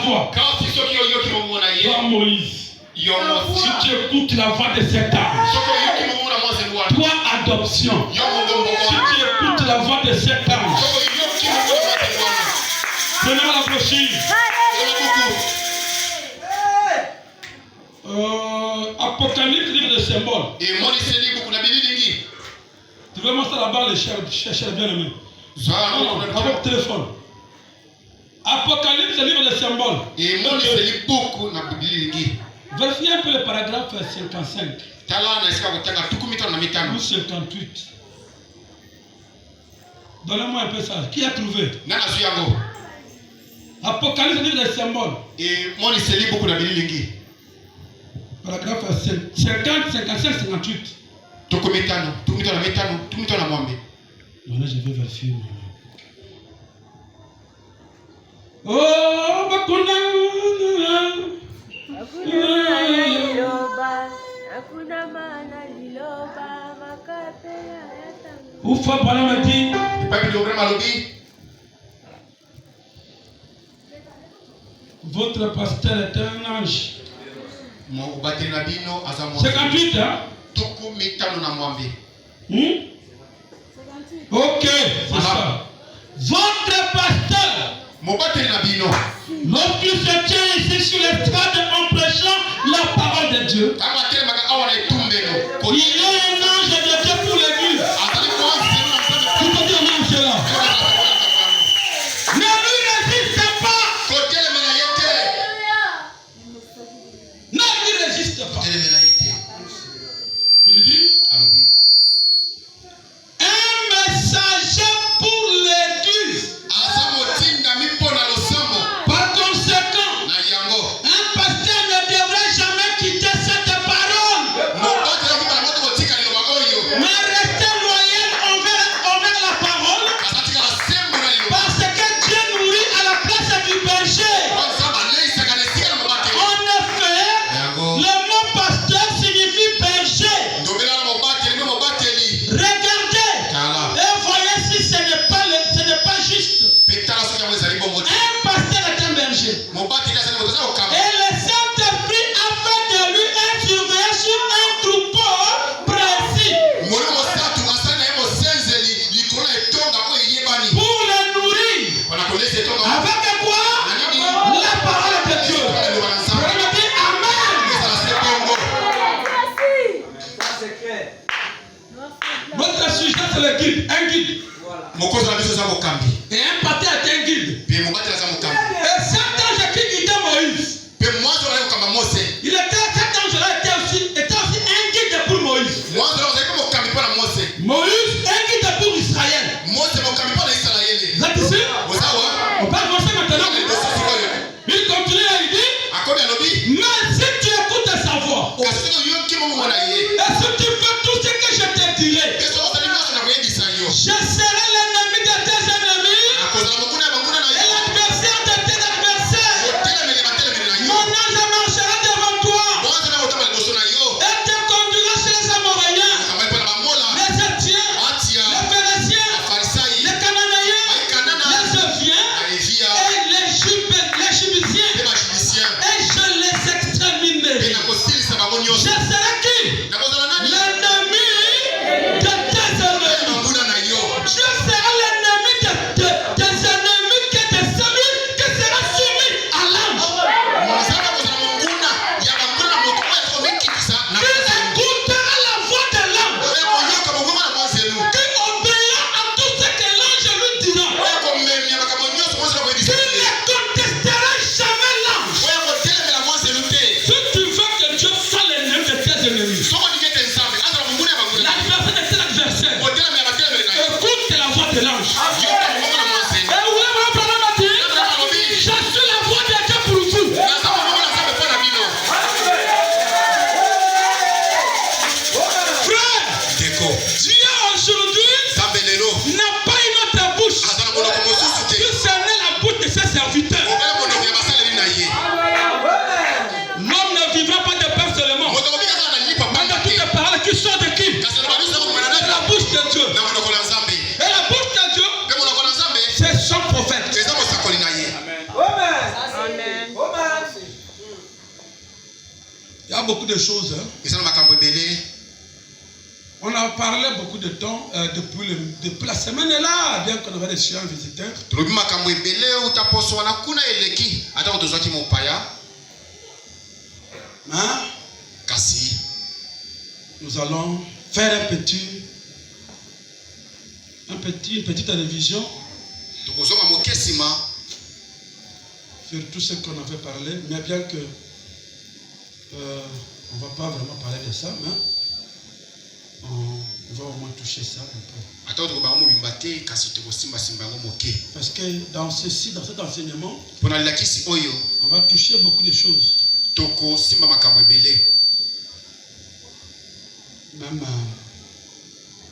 voix. Toi Moïse. Si tu écoutes la voix de cet âge, toi adoption, si tu écoutes la voix de cet âge, prenons la brochure. Apocalypse, livre de symboles. Tu veux montrer là-bas les chercheurs bien-aimés. Avec téléphone. Apocalypse, livre de symboles. Vérifiez un peu le paragraphe 55 ou 58. Donnez-moi un peu ça. Qui a trouvé? Apocalypse, livre de symboles. Paragraphe 50, 55, 58. Voilà, je vais vérifier. Oh, Bakuna. Ufa Bala m'a dit. Votre pasteur est un ange. 58, hein? Ok, c'est ça. Votre pasteur, lorsqu'il se tient ici sur l'estrade en prêchant la parole de Dieu, il y a un ange de Dieu pour l'église. Tu peux dire non, c'est là. Ne lui résiste pas. Ne lui résiste pas. Il dit un messager pour l'église. Par conséquent, un pasteur ne devrait jamais quitter cette parole, mais rester loyal envers la parole, parce que Dieu nourrit à la place du berger. En effet, le mot pasteur signifie berger. Regardez et voyez si ce n'est pas juste. Un pasteur est un berger. Et le Saint-Esprit a fait de lui un surveillant sur un troupeau précis pour le nourrir. Avec quoi? La parole de Dieu. On dit Amen. Votre sujet c'est le guide, un guide. Et un pasteur est un guide. Et cet ange qui guidait Moïse, cet ange-là était aussi un guide pour Moïse. Moïse, un guide pour Israël. Vous êtes ici? On va avancer maintenant. Il continue à lui dire, mais si tu écoutes sa voix, et si tu fais tout ce que je te dirai, je serai l'ennemi de tes ennemis. beaucoup de choses. On a parlé beaucoup de temps depuis la semaine là, bien qu'on avait des chiens visiteurs. Hein? Nous allons faire une petite révision sur tout ce qu'on avait parlé, mais bien que on ne va pas vraiment parler de ça, mais on va au moins toucher ça un peu. Parce que dans cet enseignement, on va toucher beaucoup de choses. Même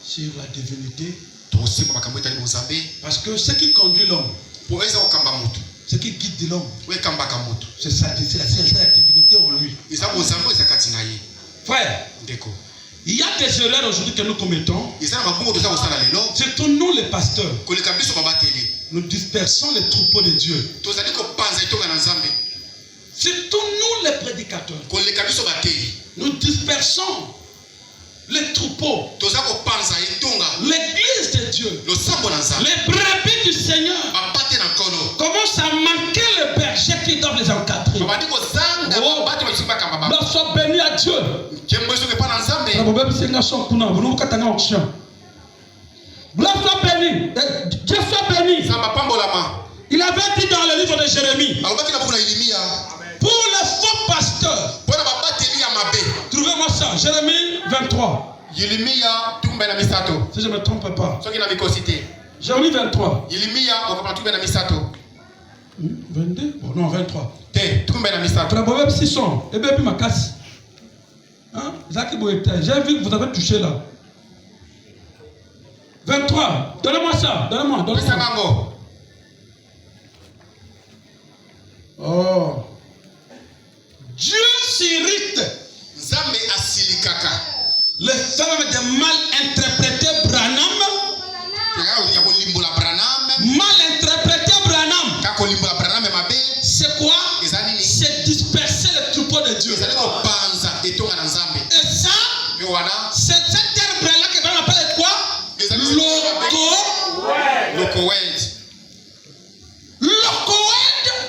sur la divinité. Parce que ce qui conduit l'homme, ce qui guide l'homme, c'est la divinité en lui. Frère, il y a des erreurs aujourd'hui que nous commettons. C'est que nous les pasteurs, nous dispersons les troupeaux de Dieu. Surtout nous les prédicateurs, nous dispersons les troupeaux, l'église de Dieu, les brebis du Seigneur commencent à manquer les bergers qui doivent les encadrer. Nous sommes bénis à Dieu. Dieu soit béni. Il avait dit dans le livre de Jérémie, pour les faux pasteurs, trouvez-moi ça, Jérémie 23. Si je ne me trompe pas. Jérémie 23. 22? Oh, non, 23. J'ai vu que vous avez touché là. 23. Donnez-moi ça. Donnez-moi. Oh. Dieu s'irrite. Les femmes de mal interpréter Branham. Mal interpréter Branham. C'est quoi? C'est disperser le troupeau de Dieu. Et ça, c'est cette herbe-là que l'on appelle quoi?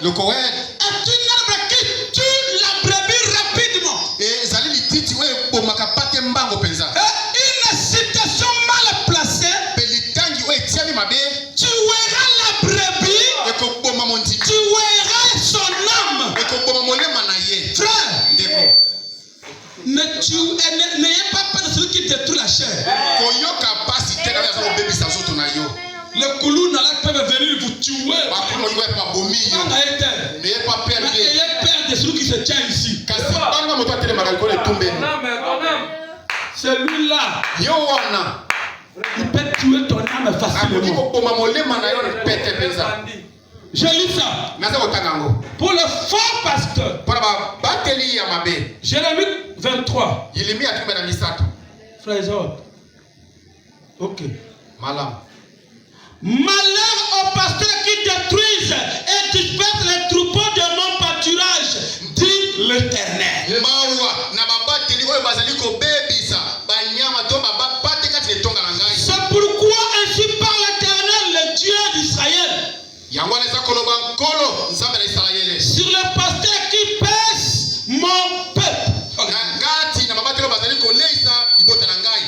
Locoède est une herbe qui tue la brebis rapidement. Et une citation mal placée tuera la brebis, tuera son âme. Frère, n'ayez pas peur de celui qui détruit la chair. Le koulou peuvent venir vous tuer. N'ayez pas peur de celui qui se tient ici. Celui-là, il peut tuer ton âme facilement. Je lis ça. Pour le faux pasteur, Jérémie 23. Frère Zod. Ok. Malheur aux pasteurs qui détruisent et dispersent les troupeaux de mon pâturage, dit l'Éternel. C'est pourquoi ainsi parle l'Éternel, le Dieu d'Israël, sur les pasteurs qui pèsent mon peuple.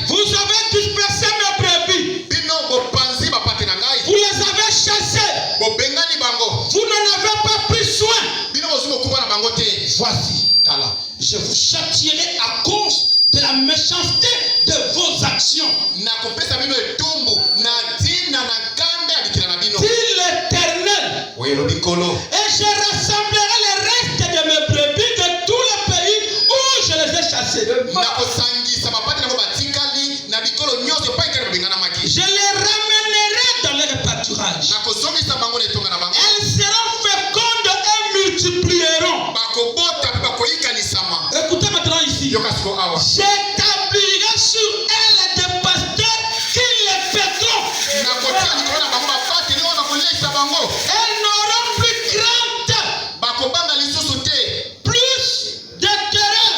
Vous avez dispersé mes brebis. Vous les avez chassés. Vous n'en avez pas pris soin. Voici, je vous châtierai à cause de la méchanceté de vos actions. Dit l'Éternel. Et je rassemblerai les restes de mes brebis de tous les pays où je les ai chassés. Je les ramènerai dans leur pâturage. Elles seront fécondes et multiplieront. Écoutez maintenant ici. J'établirai sur elles des pasteurs qui les fêteront. Elles n'auront plus crainte, plus de terreur.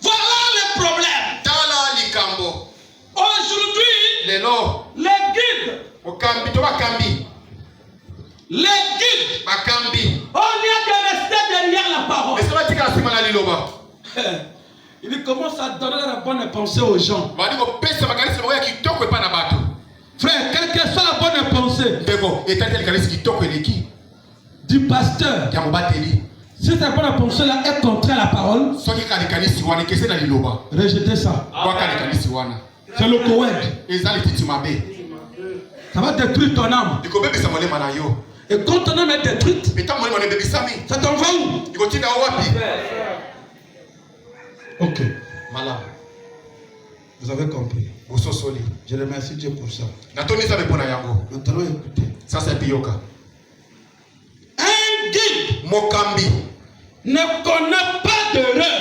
Voilà le problème. Aujourd'hui, les guides, on y a de rester derrière la parole. Il commence à donner la bonne pensée aux gens. Frère, quelle que soit la bonne pensée du pasteur, si ta bonne pensée là est contre la parole, rejetez ça. C'est le Koweït. Ça va détruire ton âme. Et quand ton âme est détruite, ça t'en va où? Ok. Vous avez compris. Je remercie Dieu pour ça. Maintenant écoutez. Un guide ne connaît pas d'erreur.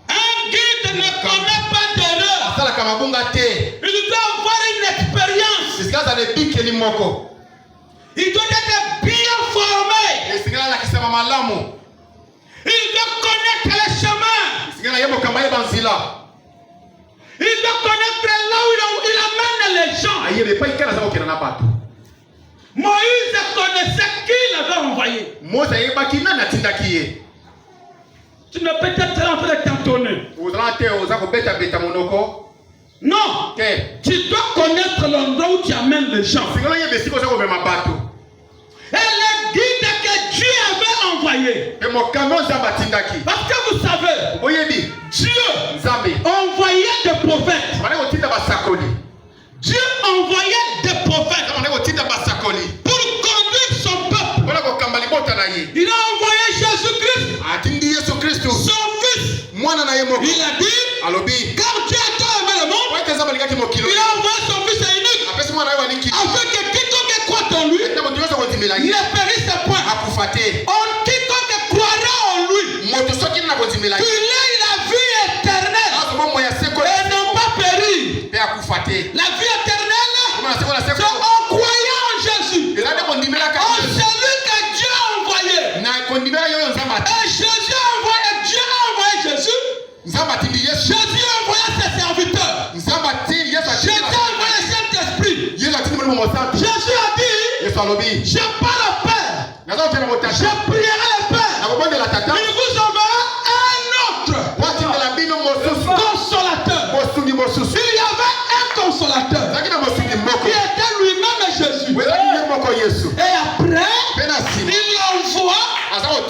Un guide ne connaît pas d'erreur. Il doit avoir une expérience. Il doit être bien formé. Il doit connaître les chemins. Il doit connaître là où il amène les gens. Moïse connaissait qui l'avait envoyé. Tu ne peux pas être en train de t'entonner. Non. Tu dois connaître l'endroit où tu amènes les gens. Et les guides que Dieu avait envoyés. Parce que vous savez, Dieu envoyait des prophètes. Dieu envoyait des prophètes pour conduire son peuple. Il a envoyé Jésus-Christ, son fils. Il a dit, car Dieu a tant aimé le monde, il a envoyé son fils unique, afin que quiconque croit en lui ne périsse point. Quiconque croira en lui, qu'il ait la vie éternelle et non pas périr. La vie éternelle, c'est en croyant en Jésus, en celui que Dieu a envoyé. Et Jésus a envoyé Jésus. Jésus a envoyé ses serviteurs. Jésus a envoyé le Saint-Esprit. Jésus a dit, je parle au Père, je prierai le Père, il vous enverra un autre consolateur. Il y avait un consolateur qui était lui-même Jésus. Et après, il l'envoie,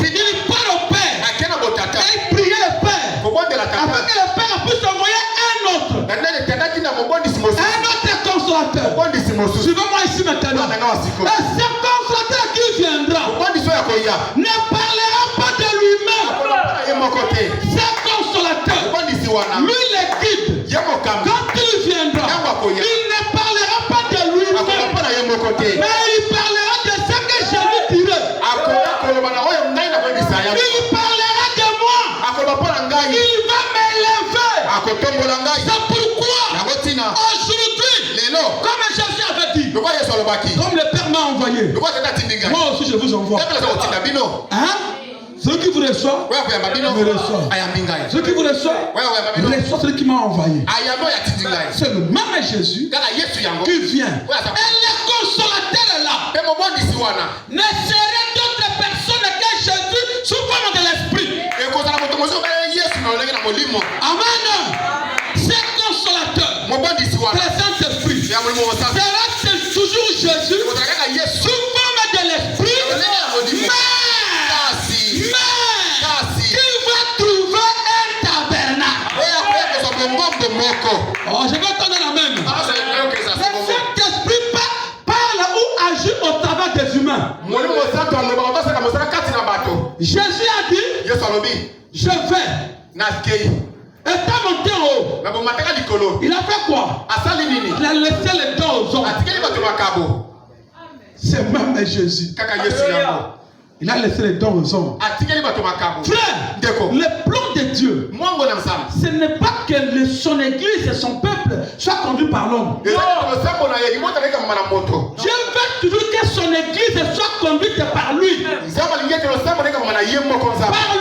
il parle au Père et il priait le Père afin que le Père puisse envoyer un autre consolateur. Suivez-moi ici maintenant. Et ce consolateur qui viendra ne parlera pas de lui-même. Ce consolateur, lui le guide, quand il viendra, il ne parlera pas de lui-même, mais il parlera de ce que je lui dirai. Il parlera de moi. Il va m'élever. C'est pourquoi aujourd'hui, comme Jésus avait dit, comme le Père m'a envoyé, moi aussi je vous envoie. Hein? Celui qui vous reçoit, me reçoit. Celui qui vous reçoit, reçoit celui qui m'a envoyé. C'est le même Jésus qui vient. Et le consolateur est là. Ne serait d'autres personnes que Jésus sous forme de l'Esprit. Amen. C'est consolateur. Le Saint-Esprit. C'est toujours Jésus sous forme de l'Esprit. Il va trouver un tabernacle. Oh, je vais entendre l'amen. Le Saint-Esprit parle ou agit au travers des humains. Jésus a dit, je vais. Étant monté en haut, il a fait quoi? Il a laissé les dents aux hommes. C'est même Jésus. Il a laissé les dons aux hommes. Frère, le plan de Dieu, ce n'est pas que son église et son peuple soient conduits par l'homme. Dieu veut toujours que son église soit conduite par lui. Par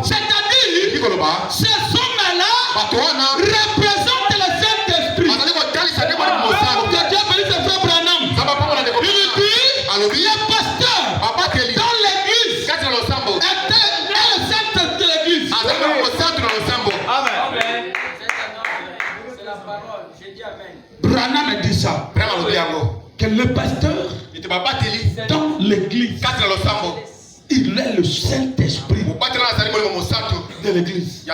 C'est-à-dire, ces hommes-là représentent le Saint-Esprit. Que Dieu bénisse le frère Branham. Il dit, le pasteur dans l'église était le centre de l'église. Amen. C'est la parole. J'ai dit amen. Branham dit ça. Que le pasteur dans l'église, il est le Saint-Esprit de l'église.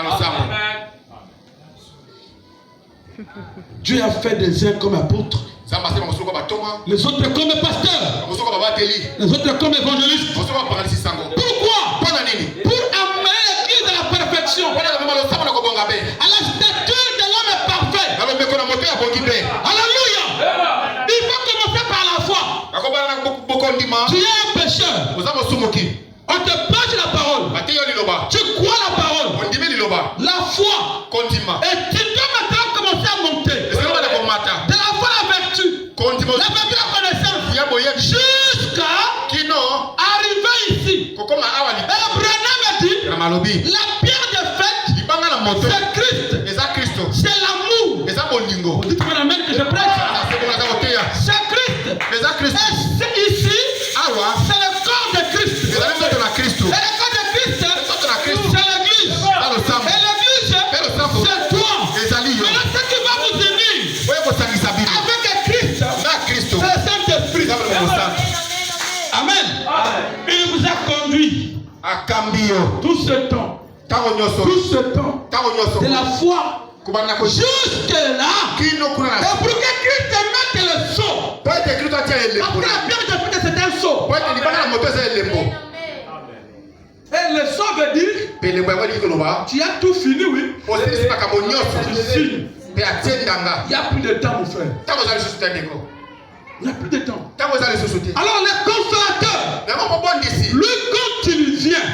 Dieu a fait des uns comme apôtres, les autres comme pasteurs, les autres comme évangélistes. Pourquoi? Pour amener l'église à la perfection, à la stature de l'homme parfait. Alléluia. Il faut commencer par la foi. Tu es un pécheur. On te prêche la parole. Tu crois la parole. La foi. Et tu dois maintenant commencer à monter. De la foi à la vertu. La vertu à la connaissance. Jusqu'à arriver ici. Et Branham a dit, la pierre de fête, c'est Christ. C'est l'amour. Dites moi amen que je prêche. C'est Christ. Et c'est ici, c'est le corps de Christ. Et le corps de Christ, c'est l'église. Et l'église, c'est toi. Maintenant, ce qui va vous unir avec Christ, c'est le Saint-Esprit. Amen. Il vous a conduit tout ce temps. De la foi jusque là. Et pour que Christ mette le sceau. Parce que la pierre de fête, c'est un sceau. Et le sceau veut dire, tu as tout fini, oui. Tu signes. Il n'y a plus de temps, mon frère. Il n'y a plus de temps. Alors le consolateur, lui quand il vient,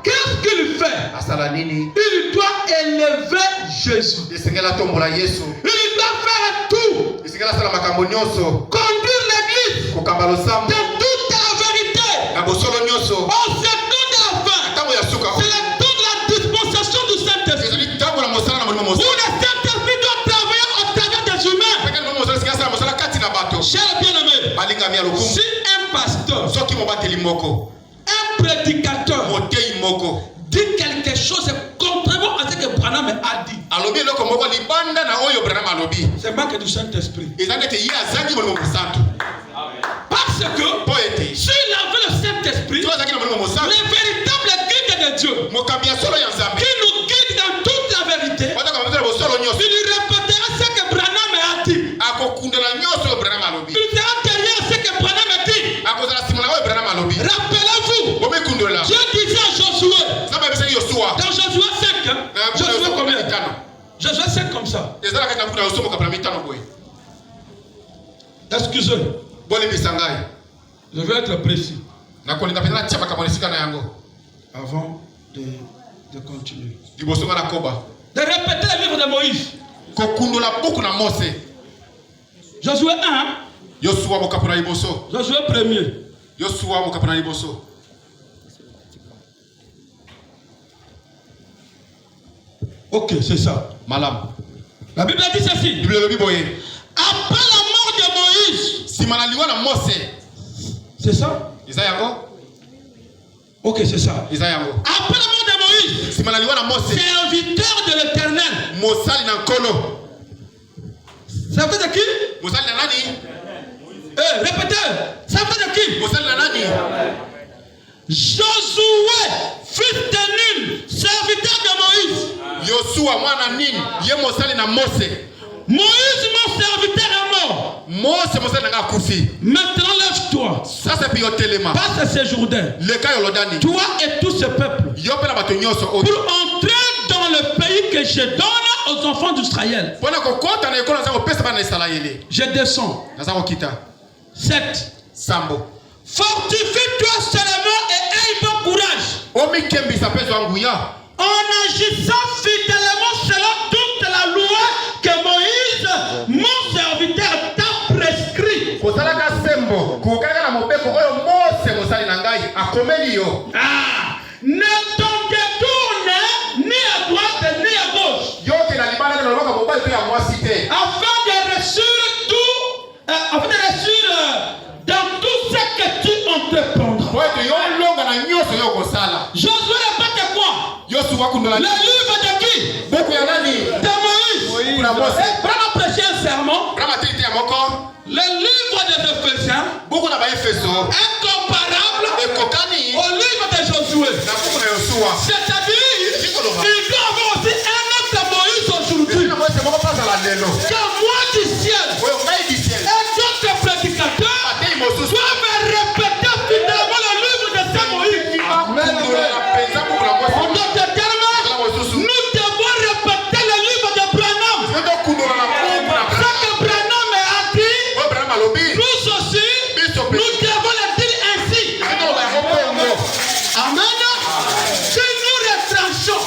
qu'est-ce qu'il fait? Il doit élever Jésus. Il doit faire tout. Conduire l'église de toute la vérité. Au second de la fin, c'est le temps de la dispensation du Saint-Esprit. Où le Saint-Esprit doit travailler au travers des humains. Cher bien-aimé, si un pasteur, un prédicateur dit quelque chose contrairement à ce que Branham a dit, c'est manque du Saint-Esprit. Parce que s'il avait le Saint-Esprit, le véritable guide de Dieu, qui nous guide dans toute la vérité, il lui répétera ce que Branham a dit. Il sera derrière ce que Branham a dit. Rappelez-vous, Dieu disait à Josué, dans Josué 5, Josué combien? Josué 5 comme ça. Excusez. Je vais être précis. Avant de continuer. De répéter le livre de Moïse. Josué 1. Josué 1er. Ok, c'est ça. La Bible dit ceci. Après la mort de Moïse. C'est ça? Ok, c'est ça. Après la mort de Moïse, serviteur de l'Éternel. Ça veut dire qui? Répétez. Ça veut dire qui? Josué, fils de Nun, serviteur de Moïse. Moïse, mon serviteur, est mort. Maintenant, lève-toi. Passe ces Jourdain. Toi et tout ce peuple. Pour entrer dans le pays que je donne aux enfants d'Israël. Je descends. 7. Fortifie-toi seulement et aie bon courage. En agissant fidèlement selon toute la loi que Moïse, mon serviteur, t'a prescrit. Josué répète quoi? Le livre de qui? De Moïse. Bravo prêcher un sermon. Le livre des Éphésiens est comparable au livre de Josué. C'est-à-dire, il doit avoir aussi un autre Moïse aujourd'hui. Que moi du ciel et d'autres prédicateurs doivent répéter finalement le livre de Saint Moïse. En d'autres termes, nous devons répéter le livre de Branham. Ce que Branham a dit, nous aussi, nous devons le dire ainsi. Amen. Si nous retranchons,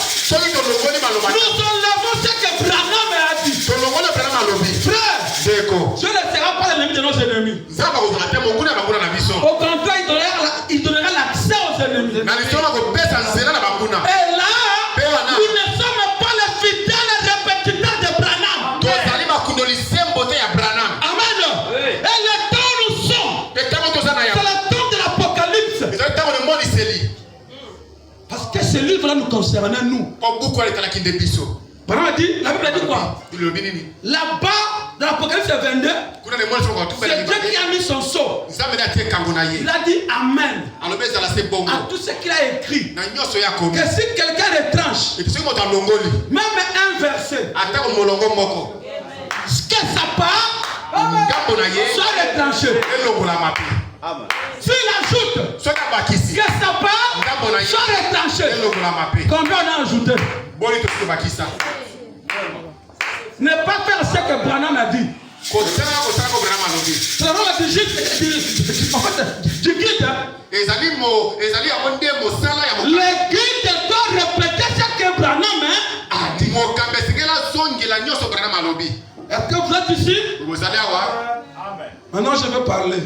nous enlevons ce que Branham a dit. Frère, Dieu ne sera pas l'ennemi de nos ennemis. Au contraire, il donnera l'accès aux ennemis. Et là, nous ne sommes pas les fidèles répétiteurs de Branham. Amen. Et le temps où nous sommes, c'est le temps de l'Apocalypse. Parce que ce livre-là nous concerne, nous. Branham a dit, la Bible a dit quoi? Là-bas, dans l'Apocalypse 22, c'est Dieu qui a mis son sceau. Il a dit Amen à tout ce qu'il a écrit. Que si quelqu'un retranche, même un verset, que sa part soit retranché. S'il ajoute que sa part soit retranché, combien on a ajouté? Ne pas faire ce que Branham a dit. C'est vraiment du guide. Le guide doit répéter ce que Branham a dit. Est-ce que vous êtes ici? Maintenant je vais parler.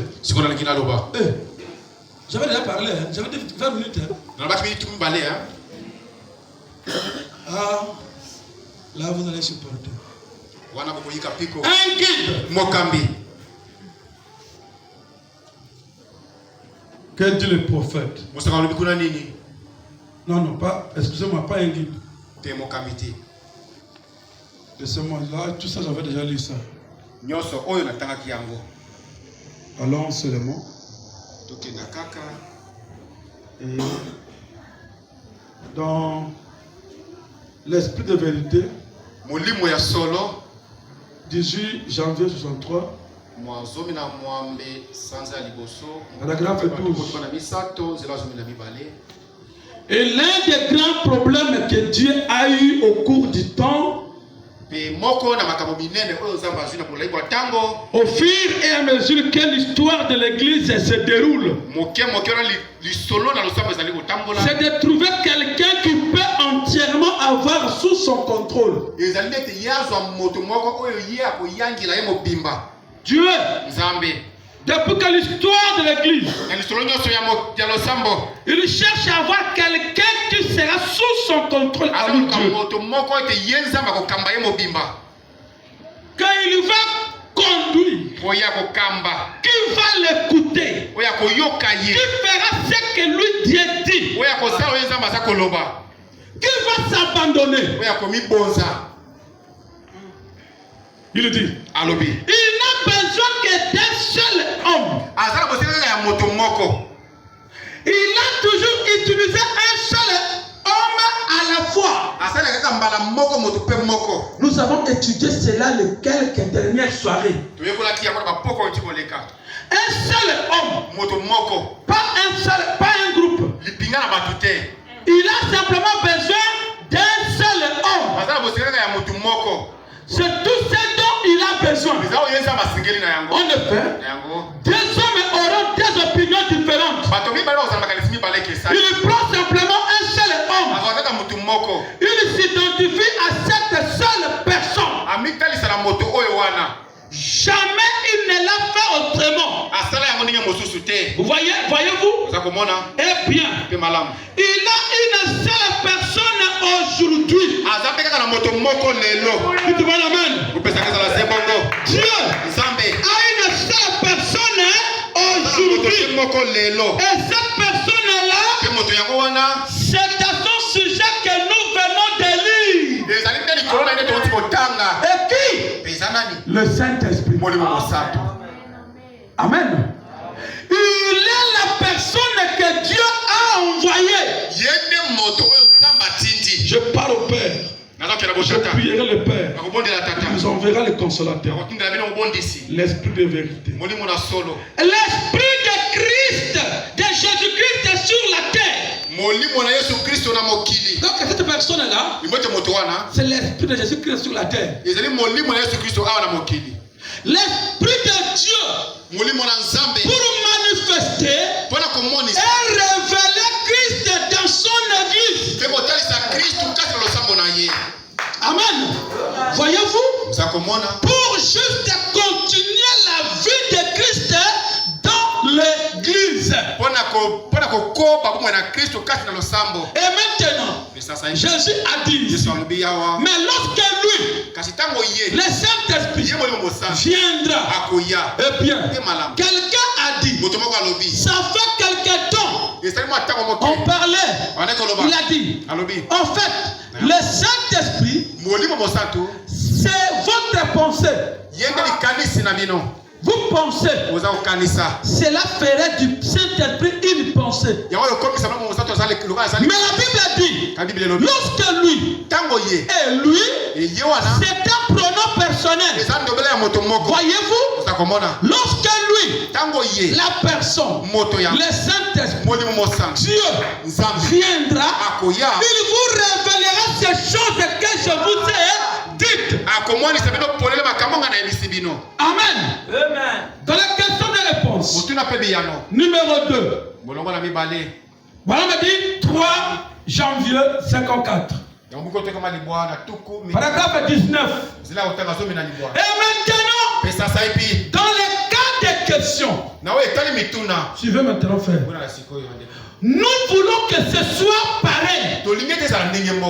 J'avais déjà parlé, j'avais dit 20 minutes. Là vous allez supporter. Un guide. Que dit le prophète? Non, pas, excusez-moi, pas un guide. Laissez-moi là, tout ça j'avais déjà lu ça. Allons seulement. Et dans l'esprit de vérité, 18 janvier 63, paragraphe 12. Et l'un des grands problèmes que Dieu a eu au cours du temps, au fur et à mesure que l'histoire de l'église se déroule, c'est de trouver quelqu'un qui peut entièrement avoir sous son contrôle Dieu. Depuis que l'histoire de l'église, il cherche à avoir quelqu'un qui sera sous son contrôle à lui. Quand il va conduire, qui va l'écouter, qui fera ce que lui Dieu dit, qui va s'abandonner. Il dit, il n'a besoin que d'un seul homme. Il a toujours utilisé un seul homme à la fois. Nous avons étudié cela les quelques dernières soirées. Un seul homme, pas un groupe. Il a simplement besoin d'un seul homme. C'est tout ce dont il a besoin. En effet, deux hommes auront des opinions différentes. Il prend simplement un seul homme. Il s'identifie à cette seule personne. Jamais il ne l'a fait autrement. Vous voyez-vous? Eh bien, il a une seule personne aujourd'hui. Dites-moi l'amen. Dieu a une seule personne aujourd'hui. Et cette personne-là, c'est Le Saint-Esprit. Amen. Il est la personne que Dieu a envoyée. Je parle au Père. Je prierai le Père. Il nous enverra le consolateur. L'Esprit de vérité. L'Esprit de Christ, de Jésus-Christ sur la terre. Donc cette personne-là, c'est l'Esprit de Jésus-Christ sur la terre. L'Esprit de Dieu pour manifester et révéler Christ dans son Église. Amen. Voyez-vous, pour juste continuer la vie de Christ dans l'Église. Et maintenant, Jésus a dit, mais lorsque lui, le Saint-Esprit viendra, eh bien, quelqu'un a dit, ça fait quelque temps, on parlait, il a dit, en fait, le Saint-Esprit, c'est votre pensée. Vous pensez, cela ferait du Saint-Esprit une pensée. Mais la Bible dit, lorsque lui et lui, c'est un pronom personnel. Voyez-vous, lorsque lui, la personne, le Saint-Esprit, Dieu viendra, il vous révélera ces choses que je vous ai dites. Amen. Dans la question de réponse, numéro 2. Voilà me dit 3 janvier 54. Paragraphe 19. Et maintenant, dans les cas de questions, suivez maintenant frère. Nous voulons que ce soit pareil.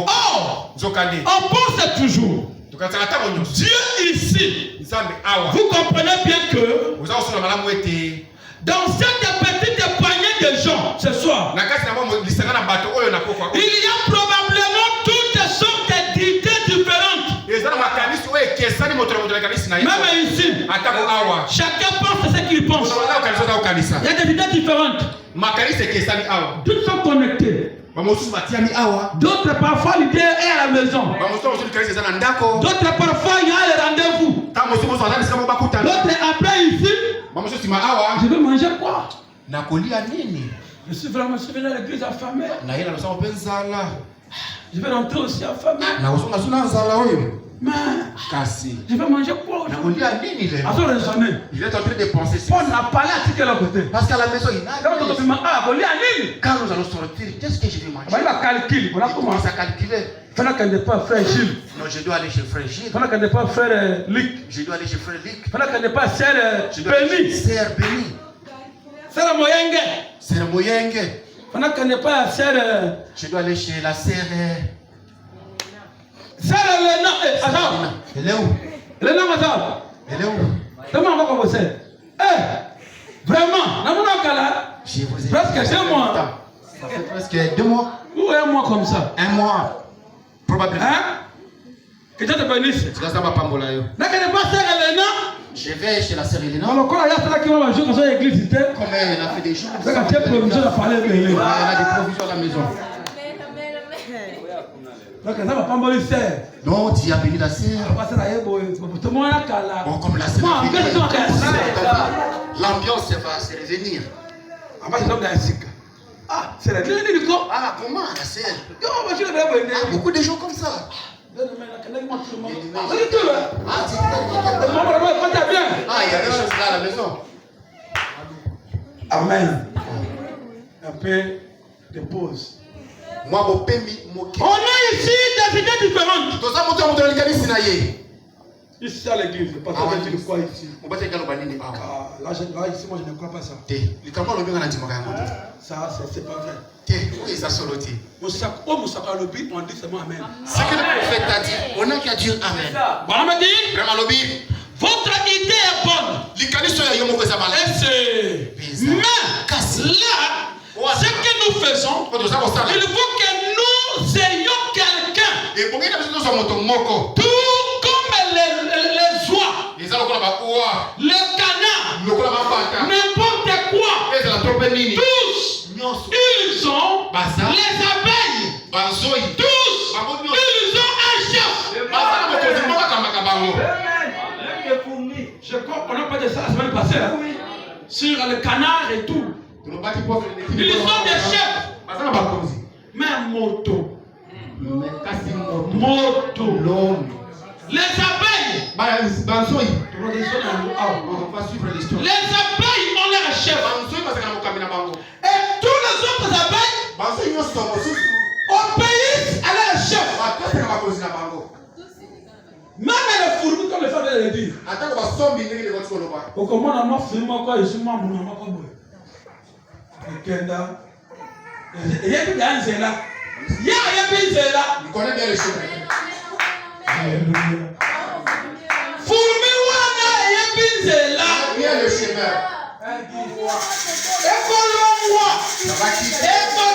Or, on pense toujours. Dieu ici, vous comprenez bien que dans cette petite poignée de gens ce soir, il y a probablement toutes sortes d'idées différentes. Même ici, chacun pense ce qu'il pense. Il y a des idées différentes. Toutes sont connectées. D'autres parfois l'idée est à la maison. D'autres parfois il y a le rendez-vous. D'autres après ici, je vais manger quoi? Je suis vraiment venu à l'église affamé. Je vais rentrer aussi affamé. Mais je vais manger quoi aujourd'hui? Il est en train de penser. On n'a pas là à l'autre côté. Parce qu'à la maison, il n'a pas. Quand nous allons sortir, qu'est-ce que je vais manger? On va calculer. On commence à calculer. Il ne faut pas frère Gilles. Non, je dois aller chez frère Gilles. Il ne faut pas frère Luc. Je dois aller chez frère Luc. Il ne faut pas sœur Béni. Sœur Béni. Sœur Moyenge. Sœur Moyenge. Il ne faut pas sœur. Je dois aller chez la sœur. Sœur Léna. Attends. Elle est où? Léna, attends. Elle est où? Comment on va commencer? Vraiment, je vous ai presque 2 mois. Ça fait presque 2 mois. Ou 1 mois comme ça? 1 mois. Probablement. Que Dieu te bénisse. Tu vas savoir pas là. Je vais chez la sœur Elena. Alors, quand il y a celle qui va manger dans l'église, comme elle a fait des choses. Elle a des provisions à la maison. Donc, ça va pas mourir, sœur. Non, tu as béni la sœur. Bon, comme la sœur. L'ambiance va se revenir. Ah, c'est la dernière du corps. Ah, comment la sœur? Beaucoup de gens comme ça. Ah, il y a des choses là à la maison. Amen. Un peu de pause. On a ici des idées différentes. Ici à l'église, parce que tu crois ici. Là, ici, moi je ne crois pas ça. Ça, c'est pas vrai. On dit seulement Amen. Ce que le prophète a dit, on a qu'à dire Amen. Voilà, me dit, votre idée est bonne. Mais là, ce que nous faisons, il faut que nous ayons quelqu'un. Tout comme les oies le canard, n'importe quoi, tous, ils ont les abeilles, tous, ils ont un chef. Je crois qu'on n'a pas de ça la semaine passée, hein? Sur le canard et tout. Ils ont des chefs. Mais moto. Les abeilles. Les abeilles ont leur chef. Et tous les autres abeilles obéissent à leur chef. Même les fourmis, comme le frère vient de le dire. Au commandant, moi, filme-moi quoi, je suis moi, mon maman, comme moi. Et Kenda. Il y a plus d'un zéla. Il y a plus d'un zéla. Il connaît bien les chemins. Alléluia. Fourmi, wana, il y a plus d'un zéla. Bien le chemin. École-moi. Écoute-moi. Écoute-moi.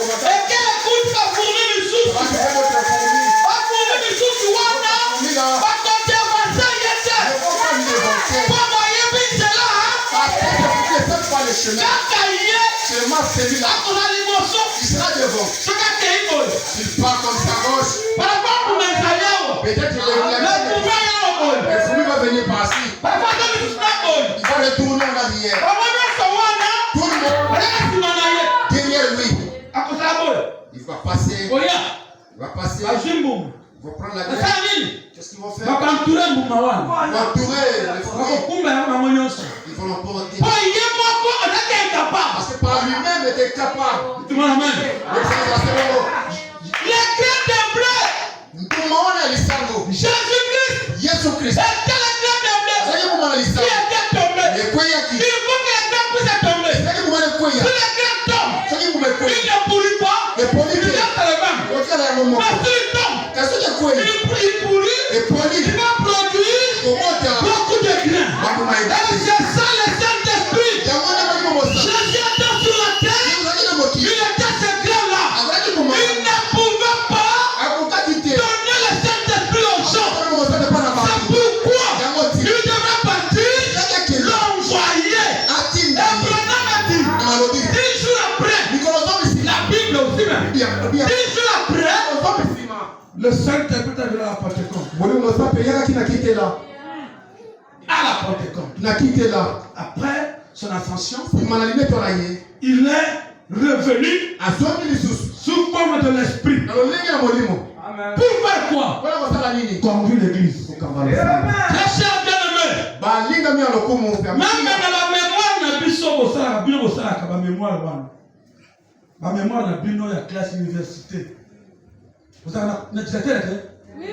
Et quelle écoute sa fourmi, il souffre. Il sera devant. Il part comme sa gauche. Peut-être le fourmi va venir par-ci. Il va retourner en arrière. Tout le monde derrière lui. Il va passer. Il va passer. Ils vont prendre la guerre. Qu'est-ce qu'ils vont faire? Ils vont entourer les fruits. Ils vont l'emporter. Parce que par lui-même il était capable. Les crêtes de blé. Jésus-Christ. Jésus-Christ. Qui était tombé. Il faut que les crêtes puissent tomber. Si les crêtes tombent, il ne pourrit pas. Il reste le même. Mais s'il tombe, il pourrit. Il va produire beaucoup de grains. Et c'est ça le Saint-Esprit. Jésus était sur la terre. Il était ce grain-là. Il ne pouvait pas donner le Saint-Esprit aux gens. C'est pourquoi il devait partir, l'envoyer. Et Branham a dit, 10 jours après, la Bible aussi même, 10 jours après, le Saint-Esprit est venu à la Pentecôte. À la Pentecôte. Après son ascension, il est revenu sous forme de l'Esprit. Pour faire quoi? Conduire l'église. Très cher bien-aimé. Même dans la mémoire, on a vu ça au Sarah, la mémoire de la classe université. Vous avez un directeur?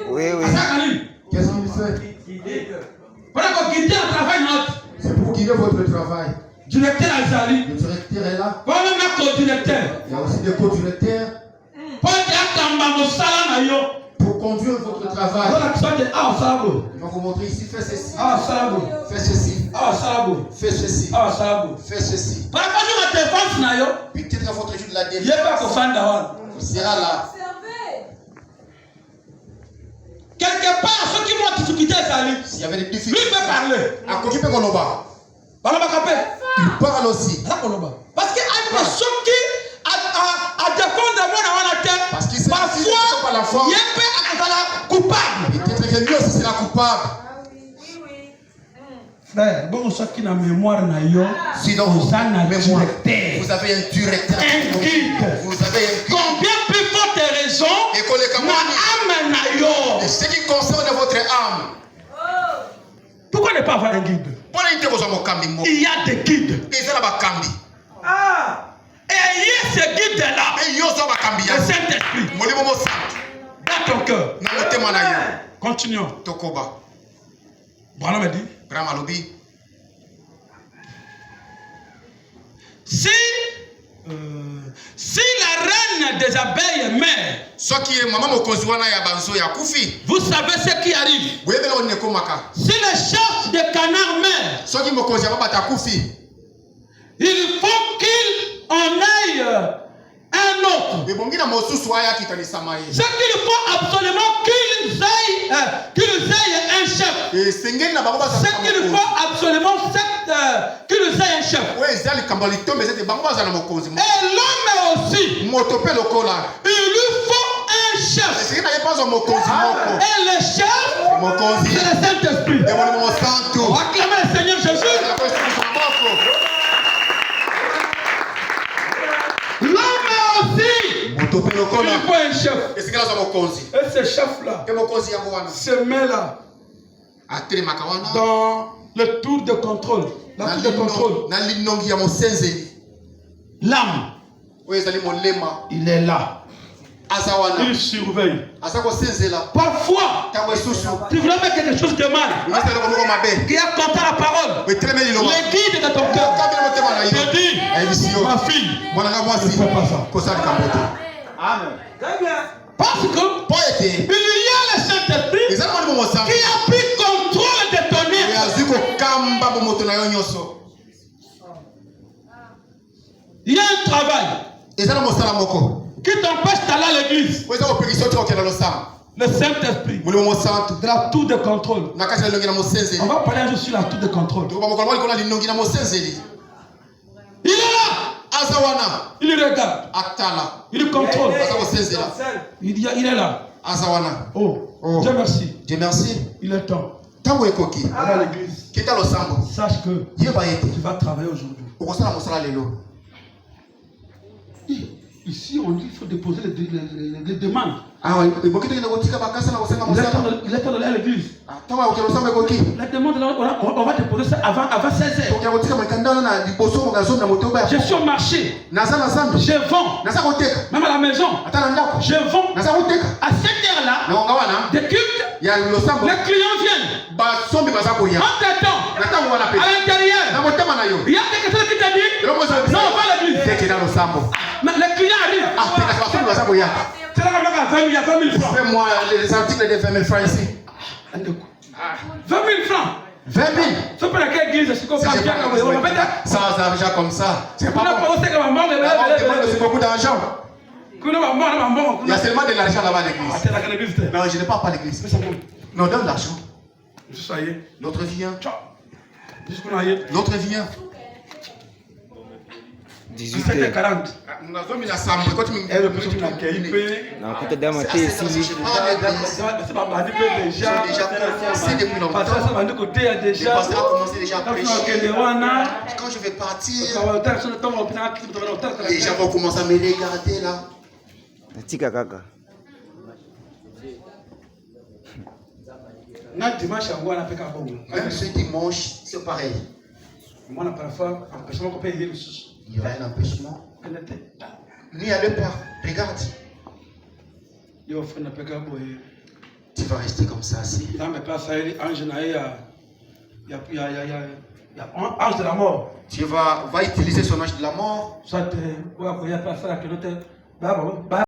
Oui. Qu'est-ce qu'il fait? C'est pour guider votre travail. Directeur Azali. Le directeur est là. Il y a aussi des co-directeurs. Pour conduire votre travail. Il va vous montrer ici, fais ceci. Fais ceci. Fais ceci. Fais ceci. Peut-être à votre jour de la délivrance. Il sera là. Quelque part, ceux qui m'ont difficulté à salir, s'il y avait des difficultés, lui peut parler. Il parle aussi. Parce qu'il y a une personne qui a défendre moi dans la terre. Parce qu'il sait parfois, il y a un coupable. Peut-être que lui aussi sera coupable. Frère, bon, ceux qui ont mémoire, sinon vous avez un directeur. Vous avez un guide. Combien plus forte raison et ce qui concerne votre âme. Pourquoi ne pas avoir un guide? Il y a des guides. Et il y a ce guide-là. Le Saint-Esprit. Dans ton cœur. Continuons. Branham dit. Si la reine des abeilles meurt, vous savez ce qui arrive. Si le chef de canard meurt, il faut qu'il en aille un autre. autre. C'est qu'il faut absolument qu'ils aient un chef. C'est qu'il faut absolument qu'ils aient un chef. Et l'homme aussi, il lui faut un chef. Et le chef, c'est le Saint-Esprit. Acclamez le Seigneur Jésus. L'homme aussi, il faut un chef. Et ce chef-là se met là dans le tour de contrôle. La tour de contrôle. L'âme, il est là. Il surveille. Parfois, tu voulais faire quelque chose de mal, qui a compté la parole, les guides de ton cœur, te dit, ma fille, ne fais pas ça. Amen. Parce que il y a le Saint-Esprit qui a pris contrôle de ton être. Il y a un travail qui t'empêche d'aller à l'église. Le Saint-Esprit, de la tour de contrôle. On va parler un jour sur la tour de contrôle. Il est là. Il regarde. Il contrôle. Il est là. Oh, Dieu merci. Il est temps. Allez à l'église. Sache que tu vas travailler aujourd'hui. Ici, on dit qu'il faut déposer les demandes. Il est temps d'aller à l'église. La demande, on va déposer ça avant 16h. Je suis au marché. Je vends. Même à la maison. Je vends. À cette heure-là, des cultes, les clients viennent. Entre-temps, à l'intérieur, il y a quelque chose qui t'a dit non, va à l'église. Mais les clients arrivent. C'est là qu'il y a 20 000 francs. Fais-moi les articles de 20 000 francs ici. 20 000 francs. 20 000. C'est pour laquelle l'église, c'est comme ça. Sans argent comme ça. C'est pas c'est beaucoup d'argent. Il y a seulement de l'argent là-bas à l'église. Non, je ne parle pas à l'église. Non, donne l'argent. L'autre vient. L'autre vient. 18h40. Quand je vais partir, les gens vont commencer à me regarder là. Même ce dimanche, c'est pareil. Il y aura un empêchement. Ni à le père. Regarde. Tu vas rester comme ça. Il y a ange de la mort. Tu vas utiliser son ange de la mort. Soit